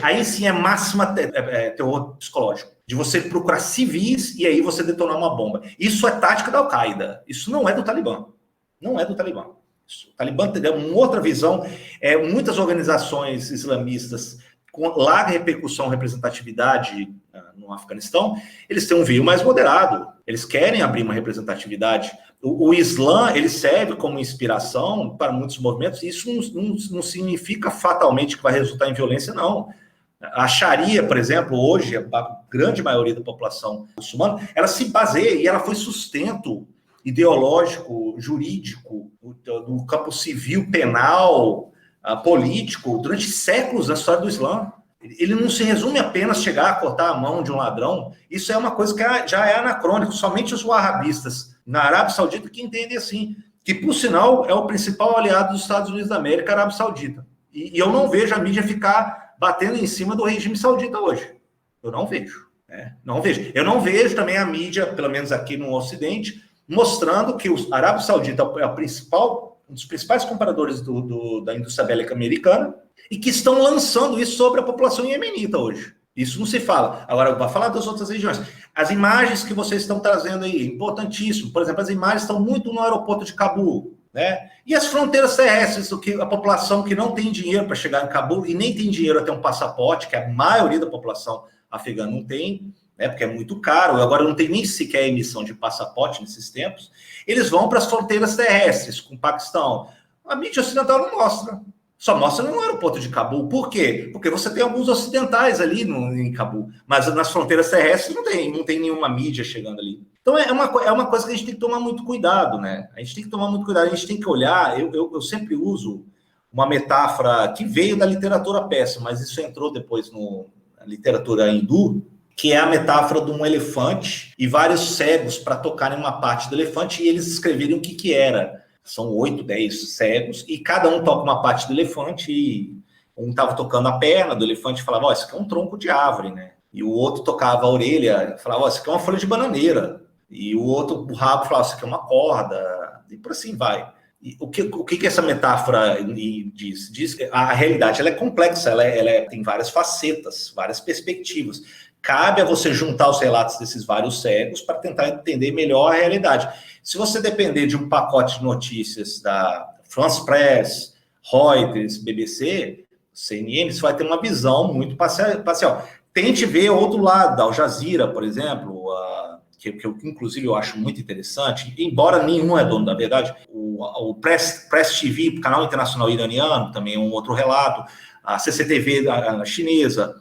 Aí sim é máxima terror psicológico. De você procurar civis e aí você detonar uma bomba. Isso é tática da Al-Qaeda. Isso não é do Talibã. Não é do Talibã. O Talibã tem uma outra visão. Muitas organizações islamistas com larga repercussão, representatividade no Afeganistão, eles têm um veio mais moderado. Eles querem abrir uma representatividade. O Islã, ele serve como inspiração para muitos movimentos, e isso não significa fatalmente que vai resultar em violência, não. A Sharia, por exemplo, hoje, a grande maioria da população muçulmana, ela se baseia, e ela foi sustento ideológico, jurídico, do campo civil, penal, político, durante séculos na história do Islã. Ele não se resume apenas a chegar a cortar a mão de um ladrão. Isso é uma coisa que já é anacrônico. Somente os wahhabistas na Arábia Saudita que entendem assim, que, por sinal, é o principal aliado dos Estados Unidos da América, a Arábia Saudita. E eu não vejo a mídia ficar batendo em cima do regime saudita hoje. Eu não vejo. Não vejo. Eu não vejo também a mídia, pelo menos aqui no Ocidente, mostrando que a Arábia Saudita é um dos principais compradores da indústria bélica americana e que estão lançando isso sobre a população iemenita hoje. Isso não se fala. Agora, eu vou falar das outras regiões. As imagens que vocês estão trazendo aí, importantíssimo. Por exemplo, as imagens estão muito no aeroporto de Cabul, né? E as fronteiras terrestres, a população que não tem dinheiro para chegar em Cabul e nem tem dinheiro a ter um passaporte, que a maioria da população afegã não tem, né? Porque é muito caro. Agora não tem nem sequer emissão de passaporte nesses tempos. Eles vão para as fronteiras terrestres com o Paquistão. A mídia ocidental não mostra. Só mostra no aeroporto de Cabul. Por quê? Porque você tem alguns ocidentais ali em Cabul, mas nas fronteiras terrestres não tem nenhuma mídia chegando ali. Então é uma coisa que a gente tem que tomar muito cuidado, né? A gente tem que tomar muito cuidado, a gente tem que olhar. Eu sempre uso uma metáfora que veio da literatura persa, mas isso entrou depois na literatura hindu, que é a metáfora de um elefante e vários cegos para tocarem uma parte do elefante e eles escreverem o que era. São 8, 10 cegos, e cada um toca uma parte do elefante, e um estava tocando a perna do elefante e falava, isso aqui é um tronco de árvore, né? E o outro tocava a orelha e falava, isso aqui é uma folha de bananeira. E o outro, o rabo, falava, isso aqui é uma corda, e por assim vai. E o que essa metáfora diz? Diz que a realidade ela é complexa, ela tem várias facetas, várias perspectivas. Cabe a você juntar os relatos desses vários cegos para tentar entender melhor a realidade. Se você depender de um pacote de notícias da France Press, Reuters, BBC, CNN, você vai ter uma visão muito parcial. Tente ver outro lado, da Al Jazeera, por exemplo, que inclusive eu acho muito interessante, embora nenhum é dono da verdade. O Press TV, canal internacional iraniano, também é um outro relato. A CCTV chinesa,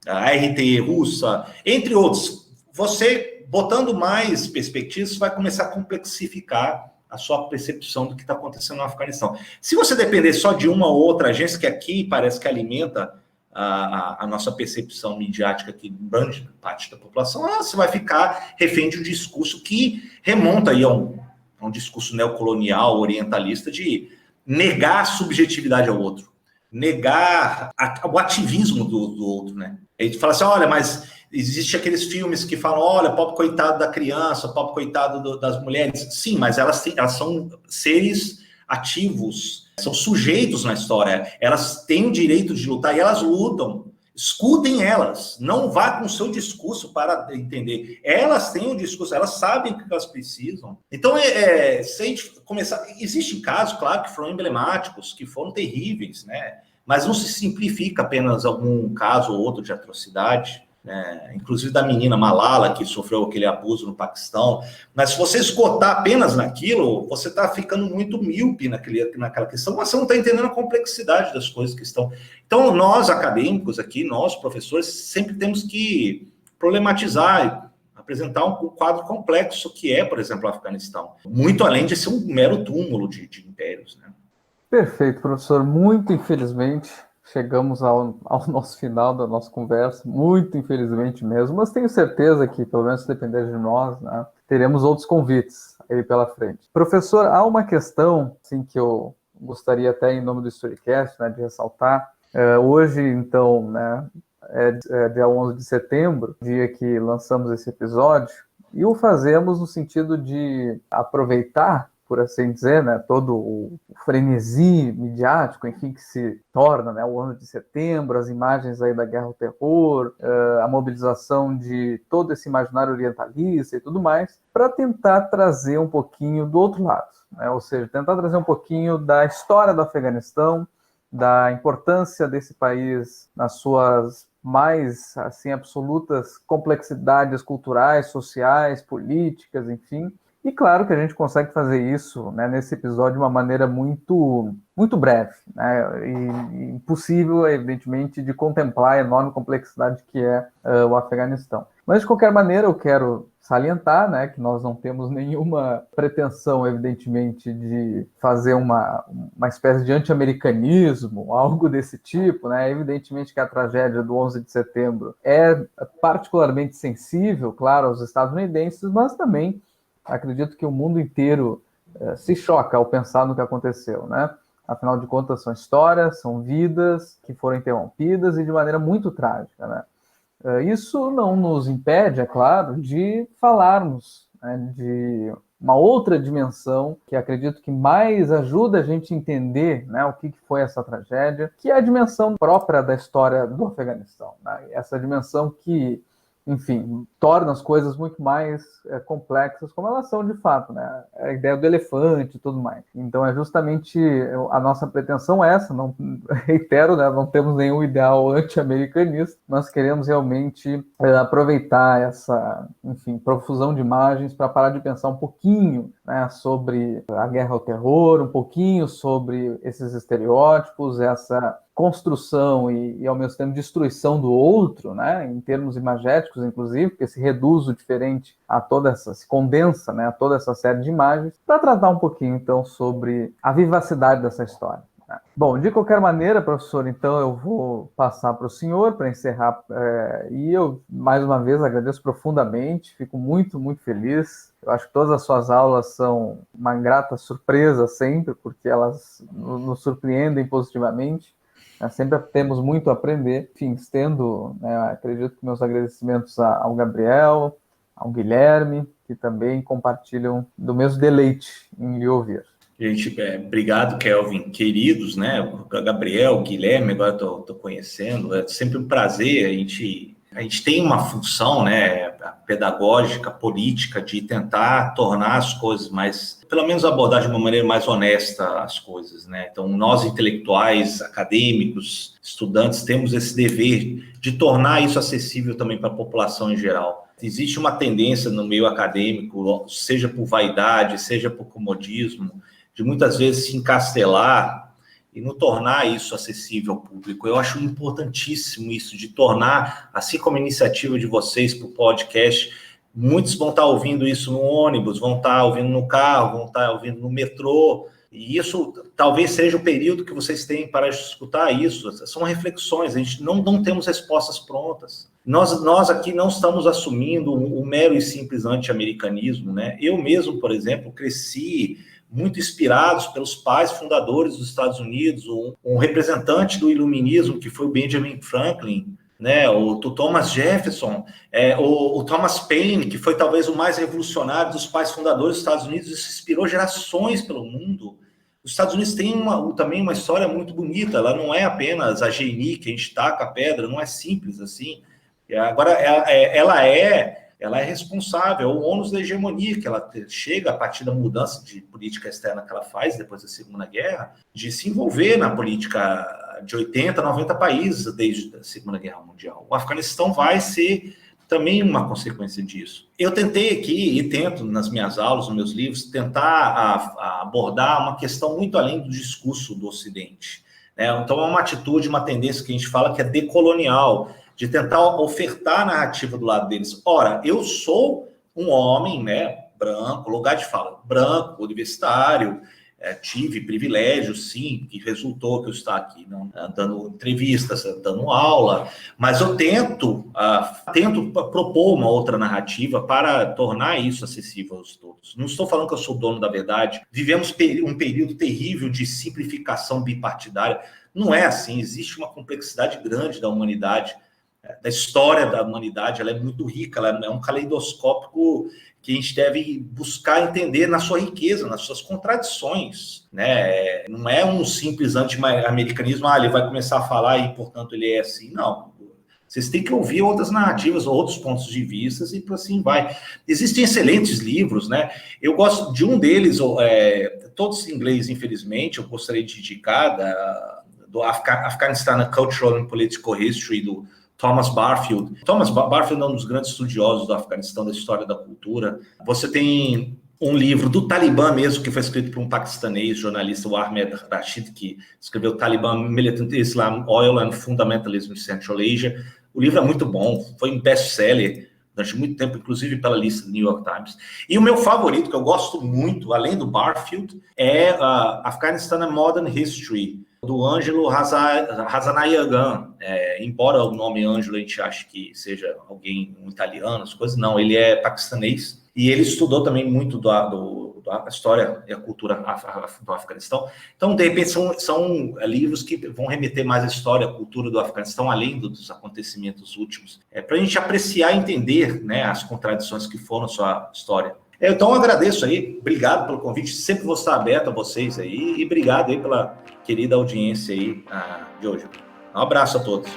a RT russa, entre outros. Você, botando mais perspectivas, vai começar a complexificar a sua percepção do que está acontecendo no Afeganistão. Se você depender só de uma ou outra agência, que aqui parece que alimenta a nossa percepção midiática, que grande parte da população, você vai ficar refém de um discurso que remonta aí a um discurso neocolonial, orientalista, de negar a subjetividade ao outro, negar o ativismo do outro, né? A gente fala assim, olha, mas existe aqueles filmes que falam, olha, pobre coitado da criança, pobre coitado das mulheres. Sim, mas elas são seres ativos, são sujeitos na história, elas têm o direito de lutar e elas lutam. Escutem elas, não vá com o seu discurso para entender. Elas têm um discurso, elas sabem o que elas precisam. Então, se a gente começar... Existem casos, claro, que foram emblemáticos, que foram terríveis, né? Mas não se simplifica apenas algum caso ou outro de atrocidade, né? Inclusive da menina Malala, que sofreu aquele abuso no Paquistão. Mas se você esgotar apenas naquilo, você está ficando muito míope naquela questão, mas você não está entendendo a complexidade das coisas que estão... Então, nós acadêmicos aqui, nós professores, sempre temos que problematizar, apresentar um quadro complexo que é, por exemplo, o Afeganistão. Muito além de ser um mero túmulo de impérios, né? Perfeito, professor. Muito infelizmente, chegamos ao nosso final da nossa conversa, muito infelizmente mesmo, mas tenho certeza que, pelo menos se depender de nós, né, teremos outros convites aí pela frente. Professor, há uma questão assim, que eu gostaria até em nome do Storycast, né, de ressaltar. Hoje, então, né, é dia 11 de setembro, dia que lançamos esse episódio, e o fazemos no sentido de aproveitar, por assim dizer, né, todo o frenesi midiático, enfim, que se torna, né, o ano de setembro, as imagens aí da guerra ao terror, a mobilização de todo esse imaginário orientalista e tudo mais, para tentar trazer um pouquinho do outro lado, né, ou seja, tentar trazer um pouquinho da história do Afeganistão, da importância desse país nas suas mais, assim, absolutas complexidades culturais, sociais, políticas, enfim. E claro que a gente consegue fazer isso, né, nesse episódio de uma maneira muito, muito breve, né, e impossível, evidentemente, de contemplar a enorme complexidade que é o Afeganistão. Mas, de qualquer maneira, eu quero salientar, né, que nós não temos nenhuma pretensão, evidentemente, de fazer uma espécie de anti-americanismo, algo desse tipo, né? Evidentemente que a tragédia do 11 de setembro é particularmente sensível, claro, aos estadunidenses, mas também acredito que o mundo inteiro se choca ao pensar no que aconteceu, né? Afinal de contas, são histórias, são vidas que foram interrompidas e de maneira muito trágica, né? Isso não nos impede, é claro, de falarmos, né, de uma outra dimensão que acredito que mais ajuda a gente a entender, né, o que foi essa tragédia, que é a dimensão própria da história do Afeganistão, né? Essa dimensão que, enfim, torna as coisas muito mais complexas, como elas são de fato, né? A ideia do elefante e tudo mais. Então é justamente a nossa pretensão essa, não, reitero, né, não temos nenhum ideal anti-americanista, mas queremos realmente aproveitar essa, enfim, profusão de imagens para parar de pensar um pouquinho, né, sobre a guerra ao terror, um pouquinho sobre esses estereótipos, essa construção e ao mesmo tempo destruição do outro, né, em termos imagéticos, inclusive, porque se reduz o diferente a toda essa, se condensa, né, a toda essa série de imagens, para tratar um pouquinho, então, sobre a vivacidade dessa história. Bom, de qualquer maneira, professor, então eu vou passar para o senhor para encerrar, e eu, mais uma vez, agradeço profundamente, fico muito, muito feliz. Eu acho que todas as suas aulas são uma grata surpresa sempre, porque elas nos surpreendem positivamente. Sempre temos muito a aprender. Enfim, estendo, né, acredito que meus agradecimentos ao Gabriel, ao Guilherme, que também compartilham do mesmo deleite em lhe ouvir. Gente, obrigado, Kelvin, queridos, né? O Gabriel, o Guilherme, agora estou conhecendo. É sempre um prazer. A gente tem uma função, né, pedagógica, política, de tentar tornar as coisas mais, pelo menos abordar de uma maneira mais honesta as coisas, né? Então, nós intelectuais, acadêmicos, estudantes, temos esse dever de tornar isso acessível também para a população em geral. Existe uma tendência no meio acadêmico, seja por vaidade, seja por comodismo, de muitas vezes se encastelar e não tornar isso acessível ao público. Eu acho importantíssimo isso, de tornar, assim como a iniciativa de vocês para o podcast, muitos vão estar ouvindo isso no ônibus, vão estar ouvindo no carro, vão estar ouvindo no metrô, E isso talvez seja o período que vocês têm para escutar isso. São reflexões, a gente não temos respostas prontas. Nós aqui não estamos assumindo um mero e simples anti-americanismo, né? Eu mesmo, por exemplo, cresci muito inspirados pelos pais fundadores dos Estados Unidos, um representante do iluminismo, que foi o Benjamin Franklin, né, o Thomas Jefferson, o Thomas Paine, que foi talvez o mais revolucionário dos pais fundadores dos Estados Unidos, isso inspirou gerações pelo mundo. Os Estados Unidos têm também uma história muito bonita, ela não é apenas a Geni, que a gente taca a pedra, não é simples assim. Agora, ela é responsável, é o ônus da hegemonia, que ela chega a partir da mudança de política externa que ela faz depois da Segunda Guerra, de se envolver na política de 80, 90 países desde a Segunda Guerra Mundial. O Afeganistão vai ser também uma consequência disso. Eu tentei aqui, e tento nas minhas aulas, nos meus livros, tentar abordar uma questão muito além do discurso do Ocidente, né? Então, é uma atitude, uma tendência que a gente fala que é decolonial, de tentar ofertar a narrativa do lado deles. Ora, eu sou um homem, né, branco, lugar de fala, branco, universitário, tive privilégio, sim, que resultou que eu estou aqui dando entrevistas, dando aula, mas eu tento propor uma outra narrativa para tornar isso acessível aos todos. Não estou falando que eu sou dono da verdade. Vivemos um período terrível de simplificação bipartidária. Não é assim, existe uma complexidade grande da humanidade, da história da humanidade, ela é muito rica, ela é um caleidoscópio que a gente deve buscar entender na sua riqueza, nas suas contradições, né? Não é um simples anti-americanismo, ele vai começar a falar e, portanto, ele é assim. Não. Vocês têm que ouvir outras narrativas, outros pontos de vista e por assim vai. Existem excelentes livros, né? Eu gosto de um deles, todos em inglês, infelizmente, eu gostaria de indicar, do Afghanistan Cultural and Political History, do Thomas Barfield. Thomas Barfield é um dos grandes estudiosos do Afeganistão, da história da cultura. Você tem um livro do Talibã mesmo, que foi escrito por um paquistanês, jornalista, o Ahmed Rashid, que escreveu Talibã, Militant Islam, Oil and Fundamentalism in Central Asia. O livro é muito bom, foi um best-seller durante muito tempo, inclusive pela lista do New York Times. E o meu favorito, que eu gosto muito, além do Barfield, é Afghanistan and Modern History, do Ângelo Hazanayagan. Embora o nome Ângelo a gente ache que seja alguém, um italiano, as coisas, não, ele é paquistanês, e ele estudou também muito da história e a cultura do Afeganistão. Então, de repente, são livros que vão remeter mais à história, à cultura do Afeganistão, além dos acontecimentos últimos, para a gente apreciar e entender, né, as contradições que foram sua história. Então, eu agradeço aí, obrigado pelo convite, sempre vou estar aberto a vocês aí, e obrigado aí pela querida audiência aí de hoje. Um abraço a todos.